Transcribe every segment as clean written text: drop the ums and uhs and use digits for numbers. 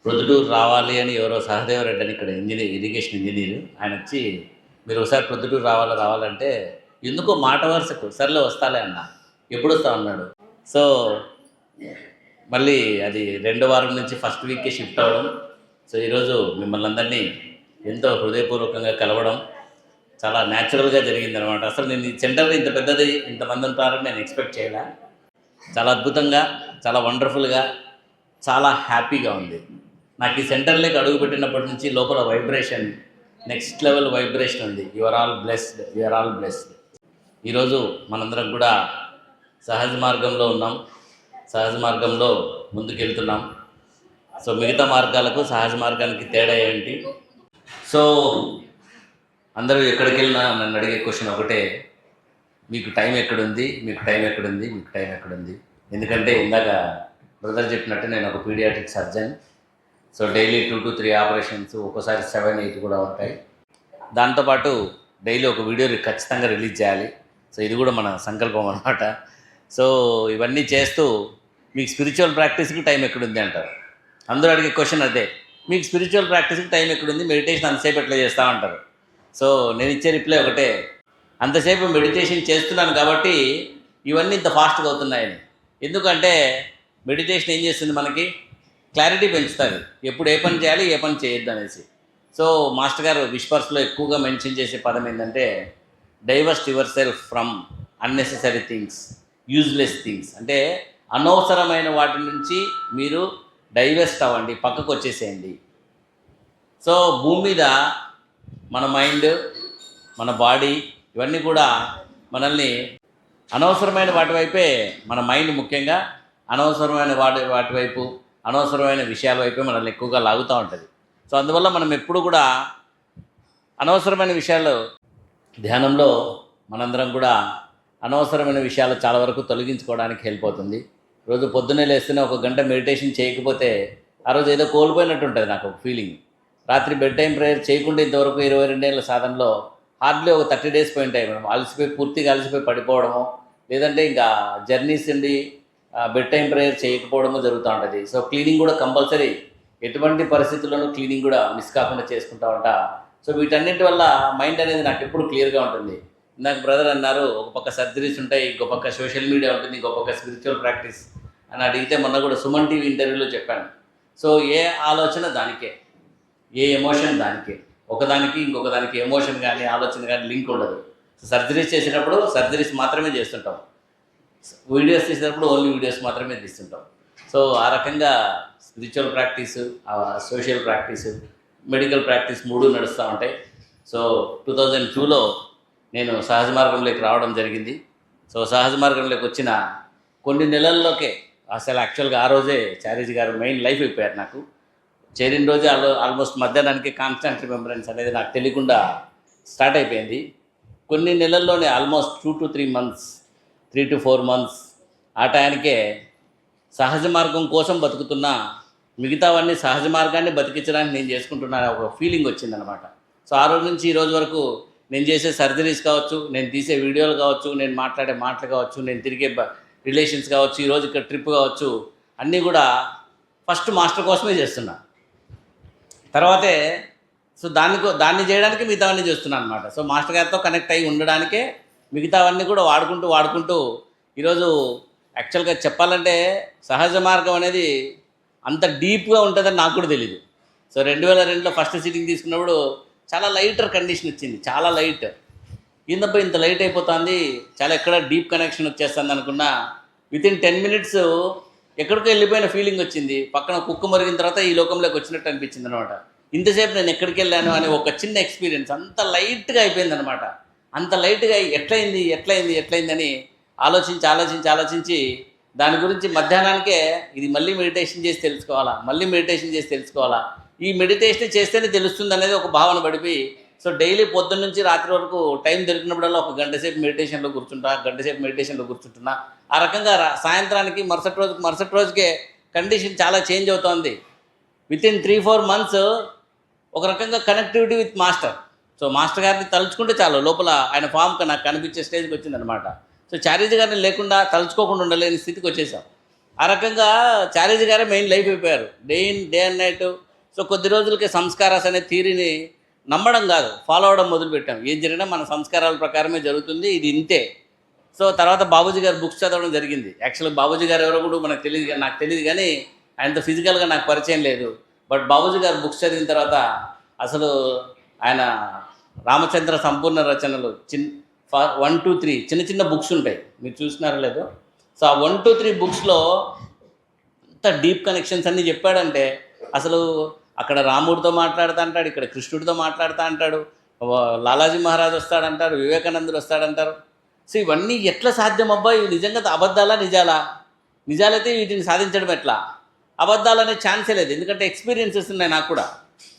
ప్రొద్దుటూరు రావాలి అని ఎవరో సహదేవరెడ్డి అని ఇక్కడ ఇరిగేషన్ ఇంజనీర్ ఆయన వచ్చి మీరు ఒకసారి ప్రొద్దుటూరు రావాలంటే ఎందుకో మాట వరుసకు సర్లే వస్తాలే అన్న ఎప్పుడు వస్తావు అన్నాడు. సో మళ్ళీ అది రెండో వారం నుంచి ఫస్ట్ వీక్కే షిఫ్ట్ అవ్వడం. సో ఈరోజు మిమ్మల్ని అందరినీ ఎంతో హృదయపూర్వకంగా కలవడం చాలా న్యాచురల్గా జరిగిందనమాట. అసలు నేను ఈ సెంటర్ ఇంత పెద్దది ఇంతమంది ఉంటారని నేను ఎక్స్పెక్ట్ చేయలే. చాలా అద్భుతంగా, చాలా వండర్ఫుల్గా, చాలా హ్యాపీగా ఉంది. నాకు ఈ సెంటర్లోకి అడుగుపెట్టినప్పటి నుంచి లోపల వైబ్రేషన్ నెక్స్ట్ లెవెల్ వైబ్రేషన్ ఉంది. You are all blessed. ఈరోజు మనందరం కూడా సహజ మార్గంలో ఉన్నాం, సహజ మార్గంలో ముందుకెళ్తున్నాం. సో మిగతా మార్గాలకు సహజ మార్గానికి తేడా ఏంటి? సో అందరూ ఎక్కడికి వెళ్ళినా నన్ను అడిగే క్వశ్చన్ ఒకటే, మీకు టైం ఎక్కడుంది? ఎందుకంటే ఇందాక బ్రదర్ చెప్పినట్టు నేను ఒక paediatric surgeon. So daily 2 to 3 operations, ఒక్కోసారి 7-8 కూడా ఉంటాయి. దాంతోపాటు డైలీ ఒక వీడియో ఖచ్చితంగా రిలీజ్ చేయాలి. సో ఇది కూడా మన సంకల్పం అన్నమాట. సో ఇవన్నీ చేస్తూ మీకు స్పిరిచువల్ ప్రాక్టీస్కి టైం ఎక్కడుంది అంటారు. అందరూ అడిగే క్వశ్చన్ అదే, మీకు స్పిరిచువల్ ప్రాక్టీస్కి టైం ఎక్కడుంది? మెడిటేషన్ అంతసేపు ఎట్లా చేస్తామంటారు. సో నేను ఇచ్చే రిప్లై ఒకటే, అంతసేపు మెడిటేషన్ చేస్తున్నాను కాబట్టి ఇవన్నీ ఇంత ఫాస్ట్గా అవుతున్నాయని. ఎందుకంటే మెడిటేషన్ ఏం చేస్తుంది, మనకి క్లారిటీ పెంచుతుంది, ఎప్పుడు ఏ పని చేయాలి ఏ పని చేయొద్దు అనేసి. సో మాస్టర్ గారు విస్పర్స్లో ఎక్కువగా మెన్షన్ చేసే పదం ఏంటంటే, divest yourself from unnecessary things, useless things. అంటే అనవసరమైన వాటి నుంచి మీరు డైవర్స్ట్ అవ్వండి, పక్కకు వచ్చేసేయండి. సో భూమి మీద మన మైండ్, మన బాడీ ఇవన్నీ కూడా మనల్ని అనవసరమైన వాటి వైపే, మన మైండ్ ముఖ్యంగా అనవసరమైన వాటి వైపు, అనవసరమైన విషయాల వైపే మనల్ని ఎక్కువగా లాగుతూ ఉంటుంది. సో అందువల్ల మనం ఎప్పుడు కూడా అనవసరమైన విషయాలు, ధ్యానంలో మనందరం కూడా అనవసరమైన విషయాలు చాలా వరకు తొలగించుకోవడానికి హెల్ప్ అవుతుంది. రోజు పొద్దున్నే లేస్తూనే 1 గంట మెడిటేషన్ చేయకపోతే ఆ రోజు ఏదో కోల్పోయినట్టు ఉంటుంది నాకు ఒక ఫీలింగ్. రాత్రి బెడ్ టైం ప్రేయర్ చేయకుండా ఇంతవరకు 22 ఏళ్ళ సాధనలో హార్డ్లీ ఒక 30 days పోయింటాయి. మనం పూర్తిగా అలసిపోయి పడిపోవడము, లేదంటే ఇంకా జర్నీస్ ఉండి బెడ్ టైం ప్రేయర్ చేయకపోవడము జరుగుతూ ఉంటుంది. సో క్లీనింగ్ కూడా కంపల్సరీ, ఎటువంటి పరిస్థితుల్లోనూ క్లీనింగ్ కూడా మిస్ కాకుండా చేసుకుంటూ ఉంటా. సో వీటన్నిటి వల్ల మైండ్ అనేది నాకు ఎప్పుడు క్లియర్గా ఉంటుంది. ఇందాక బ్రదర్ అన్నారు, ఒక పక్క సర్జరీస్ ఉంటాయి, ఇంకో పక్క సోషల్ మీడియా ఉంటుంది, ఇంకో పక్క స్పిరిచువల్ ప్రాక్టీస్ అని అడిగితే మొన్న కూడా సుమన్ టీవీ ఇంటర్వ్యూలో చెప్పాను. సో ఏ ఆలోచన దానికే, ఏ ఎమోషన్ దానికే, ఒకదానికి ఇంకొక దానికి ఎమోషన్ కానీ ఆలోచన కానీ లింక్ ఉండదు. సో సర్జరీస్ చేసేటప్పుడు సర్జరీస్ మాత్రమే చేస్తుంటాం, వీడియోస్ తీసేటప్పుడు ఓన్లీ వీడియోస్ మాత్రమే తీస్తుంటాం. సో ఆ రకంగా spiritual practice, social practice, medical practice 3 నడుస్తూ ఉంటాయి. సో 2002లో నేను సహజ మార్గంలోకి రావడం జరిగింది. సో సహజ మార్గంలోకి వచ్చిన కొన్ని నెలల్లోకే అసలు యాక్చువల్గా ఆ రోజే చారీజీ గారు మెయిన్ లైఫ్ అయిపోయారు. నాకు చేరిన రోజే ఆల్మోస్ట్ మధ్యాహ్నానికి కాన్స్టాంట్ రిమెంబరెన్స్ అనేది నాకు తెలియకుండా స్టార్ట్ అయిపోయింది. కొన్ని నెలల్లోనే almost 2 to 3 months, 3 to 4 months ఆ టయానికే సహజ మార్గం కోసం బతుకుతున్నా, మిగతావన్నీ సహజ మార్గాన్ని బతికించడానికి నేను చేసుకుంటున్నాను ఒక ఫీలింగ్ వచ్చిందనమాట. సో ఆ రోజు నుంచి ఈ రోజు వరకు నేను చేసే సర్జరీస్ కావచ్చు, నేను తీసే వీడియోలు కావచ్చు, నేను మాట్లాడే మాటలు కావచ్చు, నేను తిరిగే రిలేషన్స్ కావచ్చు, ఈరోజు ఇక్కడ ట్రిప్ కావచ్చు, అన్నీ కూడా ఫస్ట్ మాస్టర్ కోసమే చేస్తున్నా. తర్వాతే సో దాన్ని చేయడానికి మిగతావన్నీ చేస్తున్నాను అనమాట. సో మాస్టర్ గారితో కనెక్ట్ అయ్యి ఉండడానికే మిగతావన్నీ కూడా వాడుకుంటూ ఈరోజు యాక్చువల్గా చెప్పాలంటే సహజ మార్గం అనేది అంత డీప్గా ఉంటుందని నాకు కూడా తెలీదు. సో 2002లో ఫస్ట్ సిట్టింగ్ తీసుకున్నప్పుడు చాలా లైటర్ కండిషన్ వచ్చింది, చాలా లైట్. ఏందబ్బా ఇంత లైట్ అయిపోతుంది, చాలా ఎక్కడ డీప్ కనెక్షన్ వచ్చేస్తుంది అనుకున్నా, వితిన్ 10 minutes ఎక్కడికో వెళ్ళిపోయిన ఫీలింగ్ వచ్చింది. పక్కన కుక్క మరిగిన తర్వాత ఈ లోకంలోకి వచ్చినట్టు అనిపించింది అనమాట. ఇంతసేపు నేను ఎక్కడికి వెళ్ళాను అనే ఒక చిన్న ఎక్స్పీరియన్స్, అంత లైట్గా అయిపోయింది అనమాట. అంత లైట్గా ఎట్లయింది అని ఆలోచించి దాని గురించి మధ్యాహ్నానికే ఇది మళ్ళీ మెడిటేషన్ చేసి తెలుసుకోవాలా, ఈ మెడిటేషన్ చేస్తేనే తెలుస్తుంది అనేది ఒక భావన పడిపోయి, సో డైలీ పొద్దున్న నుంచి రాత్రి వరకు టైం దొరికినప్పుడల్లా 1 గంట సేపు మెడిటేషన్లో కూర్చుంటున్నా. ఆ రకంగా సాయంత్రానికి మరుసటి రోజుకే కండిషన్ చాలా చేంజ్ అవుతోంది. వితిన్ 3-4 months ఒక రకంగా connectivity with master. So master గారిని తలుచుకుంటే చాలు, లోపల ఆయన ఫామ్కి నాకు కనిపించే స్టేజ్కి వచ్చిందనమాట. సో చారీజీ గారిని లేకుండా తలుచుకోకుండా ఉండలేని స్థితికి వచ్చేసాం. ఆ రకంగా చారేజీ గారే మెయిన్ లైఫ్ అయిపోయారు. Day and night. సో కొద్ది రోజులకి సంస్కారాస్ అనే థియరీని నమ్మడం కాదు, ఫాలో అవ్వడం మొదలుపెట్టాం. ఏం జరిగినా మన సంస్కారాల ప్రకారమే జరుగుతుంది, ఇది ఇంతే. సో తర్వాత బాబూజీ గారు బుక్స్ చదవడం జరిగింది. యాక్చువల్గా బాబూజీ గారు ఎవరో కూడా మనకు తెలియదు, నాకు తెలియదు, కానీ ఆయనతో ఫిజికల్గా నాకు పరిచయం లేదు. బట్ బాబూజీ గారు బుక్స్ చదివిన తర్వాత అసలు ఆయన రామచంద్ర సంపూర్ణ రచనలు 1, 2, 3 చిన్న చిన్న బుక్స్ ఉంటాయి, మీరు చూసినారో లేదో. సో ఆ 1, 2, 3 బుక్స్లో ఎంత డీప్ కనెక్షన్స్ అన్నీ చెప్పాడంటే, అసలు అక్కడ రాముడితో మాట్లాడుతూ అంటాడు, ఇక్కడ కృష్ణుడితో మాట్లాడుతూ అంటాడు, లాలాజీ మహారాజ్ వస్తాడంటారు, వివేకానందుడు వస్తాడంటారు. సో ఇవన్నీ ఎట్లా సాధ్యం అబ్బా? ఇవి నిజంగా అబద్ధాలా నిజాలా? నిజాలైతే వీటిని సాధించడం ఎట్లా? అబద్ధాలు అనే ఛాన్సే లేదు, ఎందుకంటే ఎక్స్పీరియన్సెస్ ఉన్నాయి నాకు కూడా.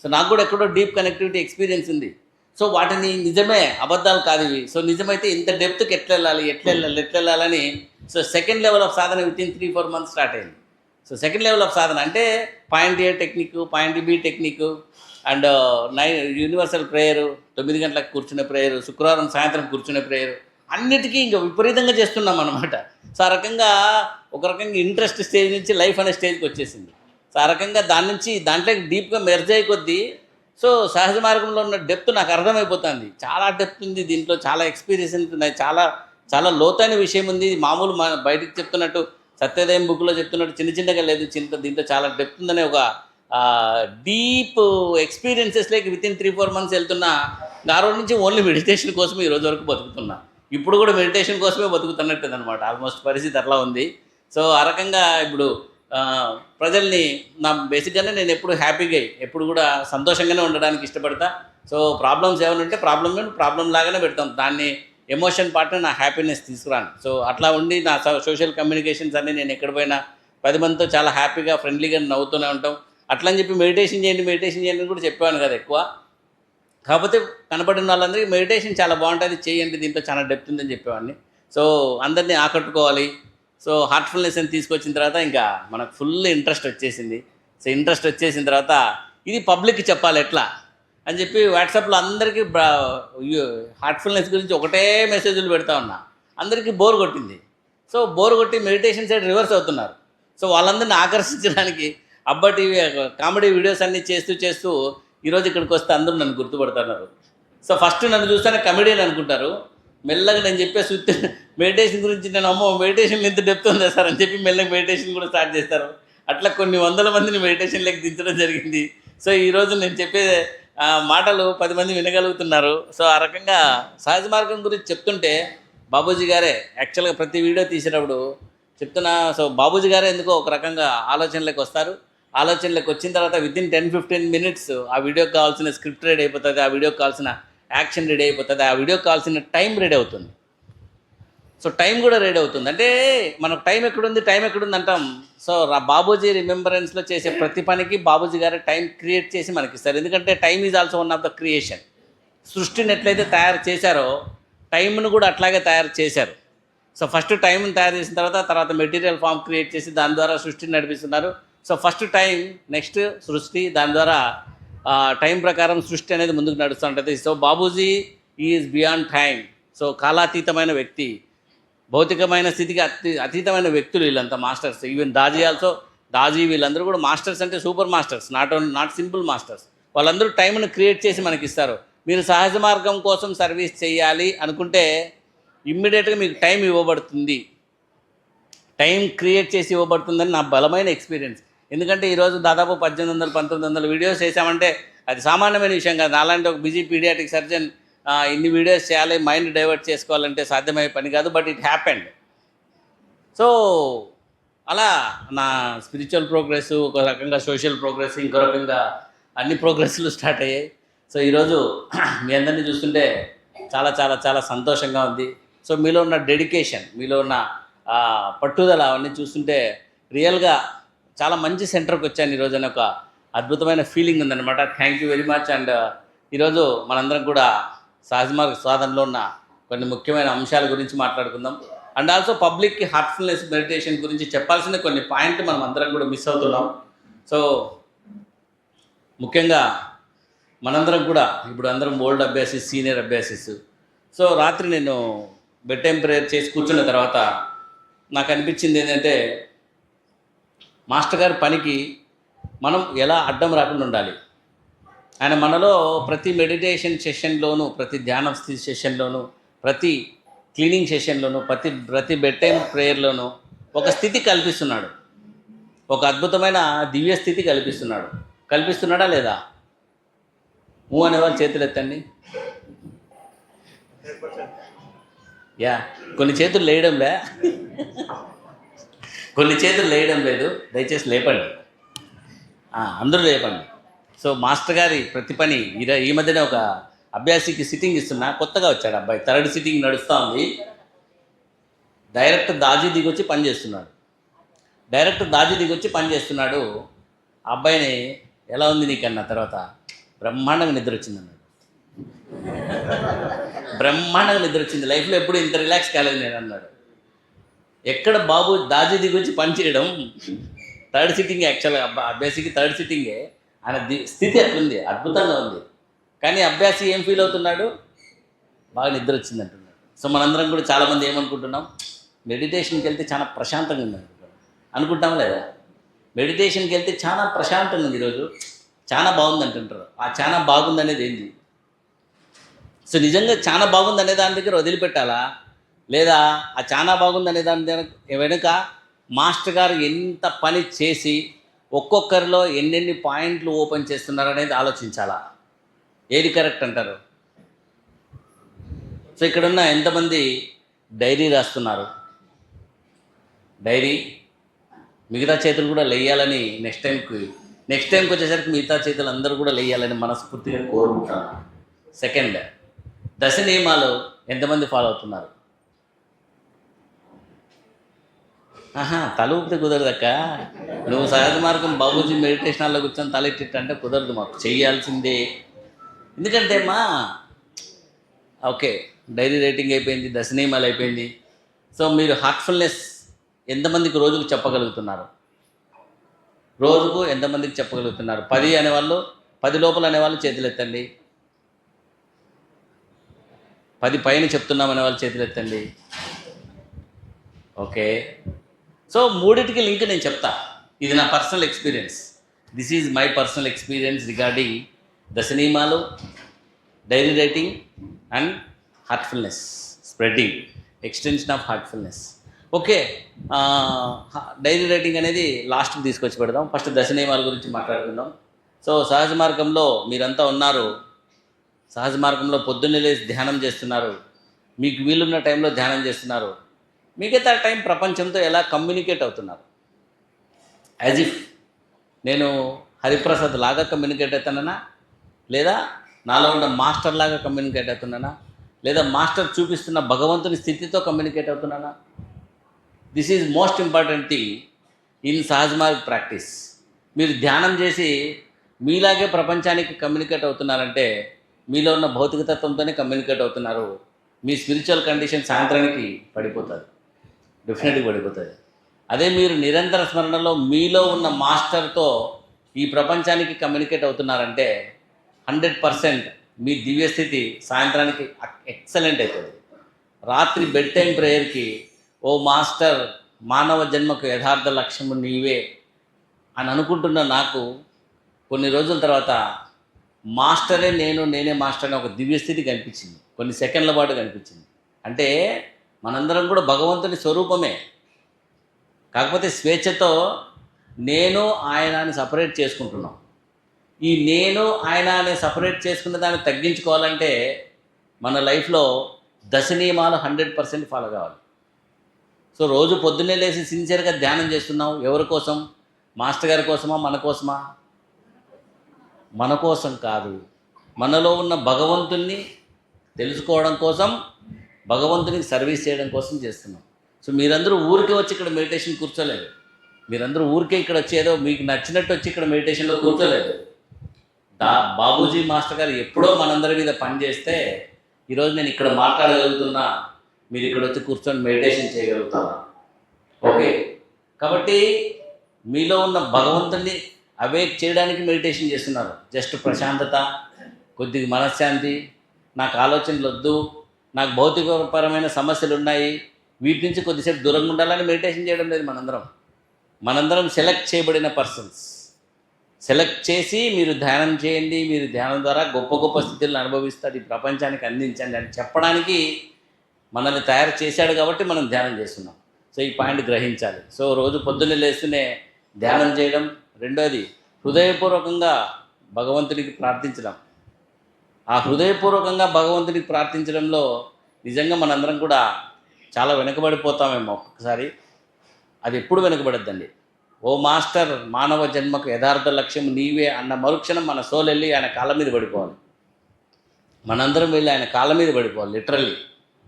సో నాకు కూడా ఎక్కడో డీప్ కనెక్టివిటీ ఎక్స్పీరియన్స్ ఉంది. సో వాటిని నిజమే, అబద్ధాలు కాదు ఇవి. సో నిజమైతే ఇంత డెప్త్కి ఎట్లా వెళ్ళాలని సో సెకండ్ లెవెల్ ఆఫ్ సాధన వితిన్ 3-4 months స్టార్ట్ అయింది. సో సెకండ్ లెవెల్ ఆఫ్ సాధన అంటే point A technique, point B technique, and universal prayer, 9 గంటలకు కూర్చునే ప్రేయరు, శుక్రవారం సాయంత్రం కూర్చునే ప్రేయరు, అన్నిటికీ ఇంకా విపరీతంగా చేస్తున్నాం అనమాట. సో ఆ రకంగా ఒక రకంగా ఇంట్రెస్ట్ స్టేజ్ నుంచి లైఫ్ అనే స్టేజ్కి వచ్చేసింది. సో ఆ రకంగా దాని నుంచి దాంట్లోకి డీప్గా మెర్జ్ అయ్యే కొద్దీ సో సహజ మార్గంలో ఉన్న డెప్త్ నాకు అర్థమైపోతుంది. చాలా డెప్త్ ఉంది దీంట్లో, చాలా ఎక్స్పీరియన్స్ ఉన్నాయి, చాలా చాలా లోతైన విషయం ఉంది. మామూలు బయటకు చెప్తున్నట్టు సత్యోదయం బుక్లో చెప్తున్నట్టు చిన్న చిన్నగా లేదు, దీంట్లో చాలా డెప్త్ ఉందనే ఒక డీప్ ఎక్స్పీరియన్సెస్లోకి వితిన్ 3-4 months వెళ్తున్నా. ఆ రోజు నుంచి ఓన్లీ మెడిటేషన్ కోసమే ఈరోజు వరకు బతుకుతున్నా. ఇప్పుడు కూడా మెడిటేషన్ కోసమే బతుకుతున్నట్టు అనమాట, ఆల్మోస్ట్ పరిస్థితి అట్లా ఉంది. సో ఆ రకంగా ఇప్పుడు ప్రజల్ని బేసిక్గానే నేను ఎప్పుడు హ్యాపీగా, ఎప్పుడు కూడా సంతోషంగానే ఉండడానికి ఇష్టపడతా. సో ప్రాబ్లమ్స్ ఏమైనా ఉంటే ప్రాబ్లం లాగానే పెడతాం, దాన్ని ఎమోషన్ పార్ట్ని నా హ్యాపీనెస్ తీసుకురాను. సో అట్లా ఉండి నా సోషల్ కమ్యూనికేషన్స్ అన్నీ నేను ఎక్కడ పోయినా 10 మందితో చాలా హ్యాపీగా ఫ్రెండ్లీగా నవ్వుతూనే ఉంటాం. అట్లా అని చెప్పి మెడిటేషన్ చేయండి కూడా చెప్పాను కదా ఎక్కువ. కాకపోతే కనపడిన వాళ్ళందరికీ మెడిటేషన్ చాలా బాగుంటుంది, చేయండి, దీంట్లో చాలా డెప్త్ ఉందని చెప్పేవాడిని. సో అందరినీ ఆకట్టుకోవాలి. సో హార్ట్ఫుల్నెస్ అని తీసుకొచ్చిన తర్వాత ఇంకా మనకు ఫుల్ ఇంట్రెస్ట్ వచ్చేసింది. సో ఇంట్రెస్ట్ వచ్చేసిన తర్వాత ఇది పబ్లిక్కి చెప్పాలి ఎట్లా అని చెప్పి వాట్సాప్లో అందరికీ హార్ట్ఫుల్నెస్ గురించి ఒకటే మెసేజ్లు పెడతా ఉన్నా. అందరికీ బోర్ కొట్టింది. సో బోర్ కొట్టి మెడిటేషన్ సైడ్ రివర్స్ అవుతున్నారు. సో వాళ్ళందరినీ ఆకర్షించడానికి అబ్బా టీవీ కామెడీ వీడియోస్ అన్నీ చేస్తూ ఈరోజు ఇక్కడికి వస్తే అందరూ నన్ను గుర్తుపడుతున్నారు. సో ఫస్ట్ నన్ను చూస్తేనే కమెడియన్ అనుకుంటారు. మెల్లగా నేను చెప్పేసి మెడిటేషన్ గురించి నేను మెడిటేషన్లో ఎంత డెప్త్ ఉందా సార్ అని చెప్పి మెల్లగా మెడిటేషన్ కూడా స్టార్ట్ చేస్తారు. అట్లా కొన్ని వందల మందిని మెడిటేషన్లోకి దించడం జరిగింది. సో ఈరోజు నేను చెప్పే మాటలు 10 మంది వినగలుగుతున్నారు. సో ఆ రకంగా సహజ మార్గం గురించి చెప్తుంటే బాబూజీ గారే యాక్చువల్గా ప్రతి వీడియో తీసేటప్పుడు చెప్తున్నా. సో బాబూజీ గారే ఎందుకో ఒక రకంగా ఆలోచనలోకి వస్తారు. ఆలోచనలోకి వచ్చిన తర్వాత వితిన్ 10-15 minutes ఆ వీడియోకి కావాల్సిన స్క్రిప్ట్ రెడీ అయిపోతుంది, ఆ వీడియోకి కావాల్సిన యాక్షన్ రెడీ అయిపోతుంది, ఆ వీడియోకి కావాల్సిన టైం రెడీ అవుతుంది. సో టైం కూడా రెడీ అవుతుంది. అంటే మనకు టైం ఎక్కడుంది అంటాం. సో బాబూజీ రిమెంబరెన్స్లో చేసే ప్రతి పనికి బాబూజీ గారు టైం క్రియేట్ చేసి మనకి ఇస్తారు. ఎందుకంటే time is also one of the creation. సృష్టిని ఎట్లయితే తయారు చేశారో టైంను కూడా అట్లాగే తయారు చేశారు. సో ఫస్ట్ టైంని తయారు చేసిన తర్వాత మెటీరియల్ ఫామ్ క్రియేట్ చేసి దాని ద్వారా సృష్టిని నడిపిస్తున్నారు. సో ఫస్ట్ టైం, నెక్స్ట్ సృష్టి, దాని ద్వారా టైం ప్రకారం సృష్టి అనేది ముందుకు నడుస్తూ ఉంటుంది. So Babuji is beyond time. So కాలాతీతమైన వ్యక్తి, భౌతికమైన స్థితికి అతీతమైన వ్యక్తులు వీళ్ళంతా మాస్టర్స్. ఈవెన్ దాజీ వీళ్ళందరూ కూడా మాస్టర్స్, అంటే super masters, not simple masters. వాళ్ళందరూ టైంను క్రియేట్ చేసి మనకి ఇస్తారు. మీరు సహజ మార్గం కోసం సర్వీస్ చేయాలి అనుకుంటే ఇమ్మీడియట్గా మీకు టైం ఇవ్వబడుతుంది, టైం క్రియేట్ చేసి ఇవ్వబడుతుందని నా బలమైన ఎక్స్పీరియన్స్. ఎందుకంటే ఈరోజు దాదాపు 1800-1900 వీడియోస్ చేసామంటే అది సామాన్యమైన విషయం కాదు. అలాంటి ఒక బిజీ పీడియాటిక్ సర్జన్ ఇన్ని వీడియోస్ చేయాలి, మైండ్ డైవర్ట్ చేసుకోవాలంటే సాధ్యమయ్యే పని కాదు. But it happened. సో అలా నా స్పిరిచువల్ ప్రోగ్రెస్, ఒక రకంగా సోషల్ ప్రోగ్రెస్, ఇంకో రకంగా అన్ని ప్రోగ్రెస్లు స్టార్ట్ అయ్యాయి. సో ఈరోజు మీ అందరినీ చూస్తుంటే చాలా చాలా చాలా సంతోషంగా ఉంది. సో మీలో ఉన్న డెడికేషన్, మీలో ఉన్న పట్టుదల అవన్నీ చూస్తుంటే రియల్గా చాలా మంచి సెంటర్కి వచ్చాను ఈరోజు అని ఒక అద్భుతమైన ఫీలింగ్ ఉందన్నమాట. Thank you very much. And ఈరోజు మనందరం కూడా సహజమార్గ సాధనలో ఉన్న కొన్ని ముఖ్యమైన అంశాల గురించి మాట్లాడుకుందాం. అండ్ ఆల్సో పబ్లిక్కి హార్ట్ఫుల్నెస్ మెడిటేషన్ గురించి చెప్పాల్సిన కొన్ని పాయింట్లు మనం అందరం కూడా మిస్ అవుతున్నాం. సో ముఖ్యంగా మనందరం కూడా ఇప్పుడు అందరం ఓల్డ్ అభ్యాసిస్, సీనియర్ అభ్యాసిస్. సో రాత్రి నేను బెడ్ టైం ప్రేయర్ చేసి కూర్చున్న తర్వాత నాకు అనిపించింది ఏంటంటే మాస్టర్ గారి పనికి మనం ఎలా అడ్డం రాకుండా ఉండాలి. ఆయన మనలో ప్రతి మెడిటేషన్ సెషన్లోనూ, ప్రతి ధ్యానం సెషన్లోనూ, ప్రతి క్లీనింగ్ సెషన్లోనూ, ప్రతి బెడ్ టైం ప్రేయర్లోనూ ఒక స్థితి కల్పిస్తున్నాడు. ఒక అద్భుతమైన దివ్య స్థితి కల్పిస్తున్నాడు. కల్పిస్తున్నాడా లేదా? అనేవాళ్ళు చేతులు ఎత్తండి. యా, కొన్ని చేతులు లేయడంలే, కొన్ని చేతులు లేయడం లేదు. దయచేసి లేపండి, అందరూ లేపండి. సో మాస్టర్ గారి ప్రతి పని ఈ మధ్యనే ఒక అభ్యాసికి సిట్టింగ్ ఇస్తున్నా. కొత్తగా వచ్చాడు అబ్బాయి, 3rd సిట్టింగ్ నడుస్తూ ఉంది. డైరెక్ట్ దాజీ దిగొచ్చి పని చేస్తున్నాడు. ఆ అబ్బాయిని ఎలా ఉంది నీకన్నా తర్వాత బ్రహ్మాండంగా నిద్ర వచ్చిందన్నాడు. బ్రహ్మాండంగా నిద్ర వచ్చింది, లైఫ్లో ఎప్పుడు ఇంత రిలాక్స్ కాలేదు నేను అన్నాడు. ఎక్కడ బాబు దాజీ దిగొచ్చి పని చేయడం, 3rd సిట్టింగ్ యాక్చువల్గా అభ్యాసికి 3rd సిట్టింగే. ఆయన స్థితి అట్లుంది, అద్భుతంగా ఉంది. కానీ అభ్యాసి ఏం ఫీల్ అవుతున్నాడు? బాగా నిద్ర వచ్చింది అంటున్నాడు. సో మనందరం కూడా చాలామంది ఏమనుకుంటున్నాం? మెడిటేషన్కి వెళ్తే చాలా ప్రశాంతంగా ఉంది అనుకుంటాం లేదా? మెడిటేషన్కి వెళ్తే చాలా ప్రశాంతంగా ఉంది, ఈరోజు చాలా బాగుంది అంటుంటారు. ఆ చాలా బాగుంది అనేది ఏంది? సో నిజంగా చాలా బాగుంది అనే దాని దగ్గర వదిలిపెట్టాలా, లేదా ఆ చాలా బాగుంది అనే దాని వెనుక మాస్టర్ గారు ఎంత పని చేసి ఒక్కొక్కరిలో ఎన్నెన్ని పాయింట్లు ఓపెన్ చేస్తున్నారు అనేది ఆలోచించాలా? ఏది కరెక్ట్ అంటారు? సో ఇక్కడున్న ఎంతమంది డైరీ రాస్తున్నారు? డైరీ మిగతా చేతులు కూడా లేయాలని నెక్స్ట్ టైంకి వచ్చేసరికి మిగతా చేతులు అందరూ కూడా లేయాలని మనస్ఫూర్తిగా కోరుకుంటాను. సెకండ్, దశ నియమాలు ఎంతమంది ఫాలో అవుతున్నారు? తల ఊపితే కుదరదక్క. నువ్వు సహజ మార్గం బాబూజీ మెడిటేషన్ హాల్లో కూర్చొని తలెట్టిట్టంటే కుదరదు, మాకు చేయాల్సిందే. ఎందుకంటే ఓకే, డైరీ రైటింగ్ అయిపోయింది, దశ నియమాలు అయిపోయింది. సో మీరు హార్ట్ఫుల్నెస్ ఎంతమందికి రోజుకు చెప్పగలుగుతున్నారు? రోజుకు ఎంతమందికి చెప్పగలుగుతున్నారు? 10 అనేవాళ్ళు, 10 లోపల అనేవాళ్ళు చేతులు ఎత్తండి. 10 పైన చెప్తున్నాం అనేవాళ్ళు చేతులు ఎత్తండి. ఓకే, సో మూడింటికి లింక్ నేను చెప్తా. ఇది నా personal experience. This is my personal experience regarding దశ నియమాలు, diary writing and heartfulness, spreading, extension of heartfulness. Okay, diary writing అనేది లాస్ట్కి తీసుకొచ్చి పెడదాం. ఫస్ట్ దశ నియమాల గురించి మాట్లాడుకుందాం. సో సహజ మార్గంలో మీరంతా ఉన్నారు, సహజ మార్గంలో పొద్దున్నే లేచి ధ్యానం చేస్తున్నారు, మీకు వీలున్న టైంలో ధ్యానం చేస్తున్నారు. మిగతా టైం ప్రపంచంతో ఎలా కమ్యూనికేట్ అవుతున్నారు? యాజ్ ఇఫ్ నేను హరిప్రసాద్ లాగా కమ్యూనికేట్ అవుతున్నానా, లేదా నాలో ఉన్న మాస్టర్ లాగా కమ్యూనికేట్ అవుతున్నానా, లేదా మాస్టర్ చూపిస్తున్న భగవంతుని స్థితితో కమ్యూనికేట్ అవుతున్నానా? This is most important thing in Sahaj Marg practice. మీరు ధ్యానం చేసి మీలాగే ప్రపంచానికి కమ్యూనికేట్ అవుతున్నారంటే మీలో ఉన్న భౌతికతత్వంతోనే కమ్యూనికేట్ అవుతున్నారు. మీ స్పిరిచువల్ కండిషన్ సాయంత్రానికి పడిపోతుంది, డెఫినెట్గా పడిపోతుంది. అదే మీరు నిరంతర స్మరణలో మీలో ఉన్న మాస్టర్తో ఈ ప్రపంచానికి కమ్యూనికేట్ అవుతున్నారంటే 100% మీ దివ్యస్థితి సాయంత్రానికి ఎక్సలెంట్ అవుతుంది. రాత్రి బెడ్ టైం ప్రేయర్కి ఓ మాస్టర్, మానవ జన్మకు యథార్థ లక్ష్యము నీవే అని అనుకుంటున్న నాకు కొన్ని రోజుల తర్వాత మాస్టరే నేనే మాస్టర్ అనే ఒక దివ్యస్థితి కనిపించింది. కొన్ని సెకండ్ల పాటు కనిపించింది. అంటే మనందరం కూడా భగవంతుని స్వరూపమే, కాకపోతే స్వేచ్ఛతో నేను ఆయన అని సపరేట్ చేసుకుంటున్నాం. ఈ నేను ఆయన అనే సపరేట్ చేసుకున్న దాన్ని తగ్గించుకోవాలంటే మన లైఫ్లో దశ నియమాలు 100% ఫాలో కావాలి. సో రోజు పొద్దున్నే లేచి సిన్సియర్గా ధ్యానం చేస్తున్నావు. ఎవరి కోసం? మాస్టర్ గారి కోసమా, మన కోసమా? మన కోసం కాదు, మనలో ఉన్న భగవంతుణ్ణి తెలుసుకోవడం కోసం, భగవంతునికి సర్వీస్ చేయడం కోసం చేస్తున్నాం. సో మీరందరూ ఊరికే వచ్చి ఇక్కడ మెడిటేషన్ కూర్చోలేదు. మీరందరూ ఊరికే ఇక్కడ వచ్చేదో మీకు నచ్చినట్టు వచ్చి ఇక్కడ మెడిటేషన్లో కూర్చోలేదు. బాబూజీ మాస్టర్ గారు ఎప్పుడో మనందరి మీద పనిచేస్తే ఈరోజు నేను ఇక్కడ మాట్లాడగలుగుతున్నా, మీరు ఇక్కడ వచ్చి కూర్చొని మెడిటేషన్ చేయగలుగుతారా? ఓకే, కాబట్టి మీలో ఉన్న భగవంతుని అవేక్ చేయడానికి మెడిటేషన్ చేస్తున్నారు. జస్ట్ ప్రశాంతత, కొద్దిగా మనశ్శాంతి, నాకు ఆలోచనలు వద్దు, నాకు భౌతికపరమైన సమస్యలు ఉన్నాయి, వీటి నుంచి కొద్దిసేపు దూరంగా ఉండాలని మెడిటేషన్ చేయడం లేదు మనందరం. మనందరం సెలెక్ట్ చేయబడిన పర్సన్స్. సెలెక్ట్ చేసి మీరు ధ్యానం చేయండి, మీరు ధ్యానం ద్వారా గొప్ప గొప్ప స్థితులను అనుభవిస్తారు, ఈ ప్రపంచానికి అందించండి అని చెప్పడానికి మనల్ని తయారు చేశాడు కాబట్టి మనం ధ్యానం చేస్తున్నాం. సో ఈ పాయింట్ గ్రహించాలి. సో రోజు పొద్దున్నే లేస్తూనే ధ్యానం చేయడం. రెండోది హృదయపూర్వకంగా భగవంతునికి ప్రార్థించడం. ఆ హృదయపూర్వకంగా భగవంతునికి ప్రార్థించడంలో నిజంగా మనందరం కూడా చాలా వెనుకబడిపోతామేమో ఒక్కొక్కసారి. అది ఎప్పుడు వెనుకబడద్దండి. ఓ మాస్టర్, మానవ జన్మకు యథార్థ లక్ష్యం నీవే అన్న మరుక్షణం మన సోల్ వెళ్ళి ఆయన కాళ్ళ మీద పడిపోవాలి. మనందరం వెళ్ళి ఆయన కాళ్ళ మీద పడిపోవాలి లిటరల్లీ.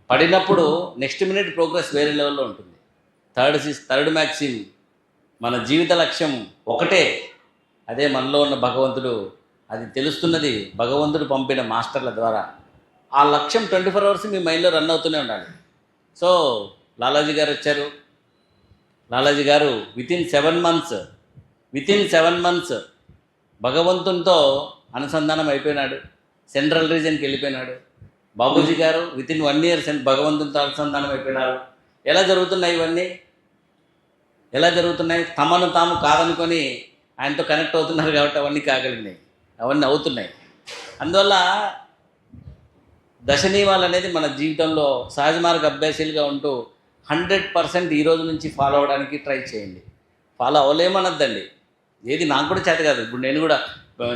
పడినప్పుడు నెక్స్ట్ మినిట్ ప్రోగ్రెస్ వేరే లెవెల్లో ఉంటుంది. థర్డ్ మ్యాక్సిమ్, మన జీవిత లక్ష్యం ఒకటే, అదే మనలో ఉన్న భగవంతుడు. అది తెలుస్తున్నది భగవంతుడు పంపిన మాస్టర్ల ద్వారా. ఆ లక్ష్యం 24 hours మీ మైండ్లో రన్ అవుతూనే ఉండాలి. సో లాలాజీ గారు వచ్చారు. లాలాజీ గారు వితిన్ 7 months భగవంతునితో అనుసంధానం అయిపోయినాడు. సెంట్రల్ రీజన్కి వెళ్ళిపోయినాడు. బాబూజీ గారు వితిన్ 1 year భగవంతునితో అనుసంధానం అయిపోయినారు. ఎలా జరుగుతున్నాయి ఇవన్నీ? ఎలా జరుగుతున్నాయి? తమను తాము కాదనుకొని ఆయనతో కనెక్ట్ అవుతున్నారు కాబట్టి అవన్నీ కాగలిగినాయి, అవన్నీ అవుతున్నాయి. అందువల్ల దశనియమాలు అనేది మన జీవితంలో సహజ మార్గ అభ్యాసీలుగా ఉంటూ 100% ఈ రోజు నుంచి ఫాలో అవ్వడానికి ట్రై చేయండి. ఫాలో అవ్వలేమనద్దండి. ఏది నాకు కూడా చేత కాదు. ఇప్పుడు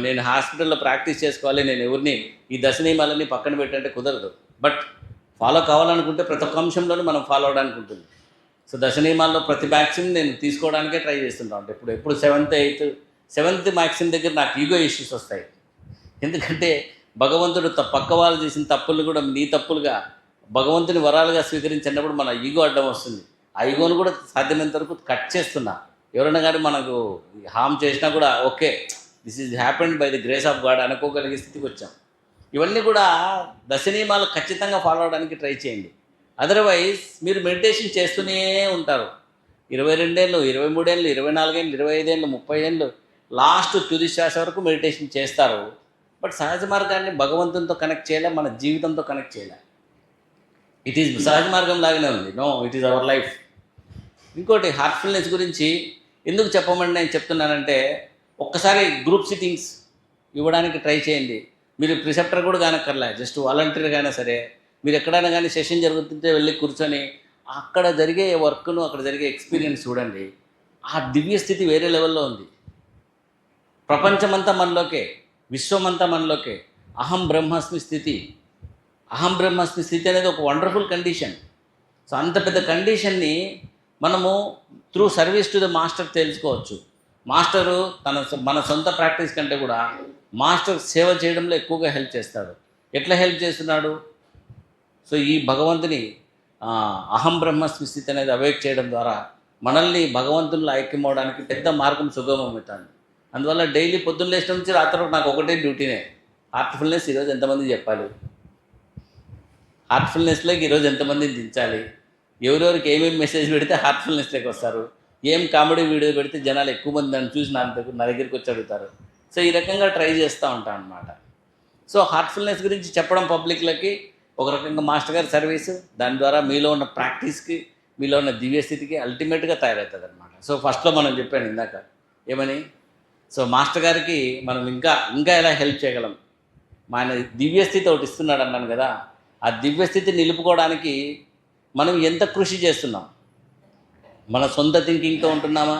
నేను హాస్పిటల్లో ప్రాక్టీస్ చేసుకోవాలి, నేను ఎవరిని ఈ దశ నియమాలన్నీ పక్కన పెట్టంటే కుదరదు. బట్ ఫాలో కావాలనుకుంటే ప్రతి ఒక్క అంశంలోనూ మనం ఫాలో అవడానికి ఉంటుంది. సో దశ నియమాల్లో ప్రతి మ్యాక్సిమ్ నేను తీసుకోవడానికే ట్రై చేస్తుంటా ఉంటాను. ఎప్పుడు 7th మ్యాక్సిమ్ దగ్గర నాకు ఈగో ఇష్యూస్ వస్తాయి. ఎందుకంటే భగవంతుడు పక్క వాళ్ళు చేసిన తప్పులు కూడా నీ తప్పులుగా భగవంతుని వరాలుగా స్వీకరించినప్పుడు మన ఈగో అడ్డం వస్తుంది. ఆ ఈగోను కూడా సాధ్యమైనంత వరకు కట్ చేస్తున్నా. ఎవరైనా కానీ మనకు హామ్ చేసినా కూడా okay, this is happened by the grace of God అనుకోగలిగే స్థితికి వచ్చాం. ఇవన్నీ కూడా దశ నియమాలు ఖచ్చితంగా ఫాలో అవడానికి ట్రై చేయండి. అదర్వైజ్ మీరు మెడిటేషన్ చేస్తూనే ఉంటారు. 22 ఏళ్ళు, 23 ఏళ్ళు, 24 ఏళ్ళు, 25 ఏళ్ళు, 30 ఏళ్ళు, లాస్ట్ తుది శ్వాస వరకు మెడిటేషన్ చేస్తారు. బట్ సహజ మార్గాన్ని భగవంతునితో కనెక్ట్ చేయలేం, మన జీవితంతో కనెక్ట్ చేయలేం. ఇట్ ఈజ్ సహజ మార్గం లాగానే ఉంది. No, it is our life. ఇంకోటి హార్ట్ఫుల్నెస్ గురించి ఎందుకు చెప్పమని నేను చెప్తున్నానంటే, ఒక్కసారి గ్రూప్ సిట్టింగ్స్ ఇవ్వడానికి ట్రై చేయండి. మీరు ప్రిసెప్టర్ కూడా కానక్కర్లే, జస్ట్ వాలంటీర్గా అయినా సరే మీరు ఎక్కడైనా కానీ సెషన్ జరుగుతుంటే వెళ్ళి కూర్చొని అక్కడ జరిగే వర్క్ను, అక్కడ జరిగే ఎక్స్పీరియన్స్ చూడండి. ఆ దివ్య స్థితి వేరే లెవెల్లో ఉంది. ప్రపంచమంతా మనలోకే, విశ్వమంతా మనలోకే. అహం బ్రహ్మాస్మి స్థితి అనేది ఒక వండర్ఫుల్ కండిషన్. సో అంత పెద్ద కండిషన్ని మనము through service to the master తెలుసుకోవచ్చు. మాస్టరు మన సొంత ప్రాక్టీస్ కంటే కూడా మాస్టర్ సేవ చేయడంలో ఎక్కువగా హెల్ప్ చేస్తాడు. ఎట్లా హెల్ప్ చేస్తున్నాడు? సో ఈ భగవంతుని అహం బ్రహ్మస్మి స్థితి అనేది అవేక్ చేయడం ద్వారా మనల్ని భగవంతునిలో ఐక్యమవడానికి పెద్ద మార్గం సుగమమవుతుంది. అందువల్ల డైలీ పొద్దున్న లేచిన నుంచి రాత్రి వరకు నాకు ఒకటే డ్యూటీనే, హార్ట్ఫుల్నెస్ ఈరోజు ఎంతమంది చెప్పాలి, హార్ట్ఫుల్నెస్లోకి ఈరోజు ఎంతమందిని దించాలి, ఎవరెవరికి ఏమేమి మెసేజ్ పెడితే హార్ట్ఫుల్నెస్లోకి వస్తారు, ఏం కామెడీ వీడియో పెడితే జనాలు ఎక్కువ మంది నన్ను చూసి నా దగ్గరికి వచ్చి అడుగుతారు. సో ఈ రకంగా ట్రై చేస్తూ ఉంటాను అనమాట. సో హార్ట్ఫుల్నెస్ గురించి చెప్పడం పబ్లిక్లకి ఒక రకంగా మాస్టర్ గారి సర్వీసు, దాని ద్వారా మీలో ఉన్న ప్రాక్టీస్కి, మీలో ఉన్న దివ్యస్థితికి అల్టిమేట్గా తయారవుతుంది అనమాట. సో ఫస్ట్లో మనం చెప్పాను ఇందాక ఏమని, సో మాస్టర్ గారికి మనం ఇంకా ఎలా హెల్ప్ చేయగలం, ఆయన దివ్యస్థితి ఒకటి ఇస్తున్నాడు అన్నాను కదా. ఆ దివ్యస్థితిని నిలుపుకోవడానికి మనం ఎంత కృషి చేస్తున్నాం? మన సొంత థింకింగ్తో ఉంటున్నామా,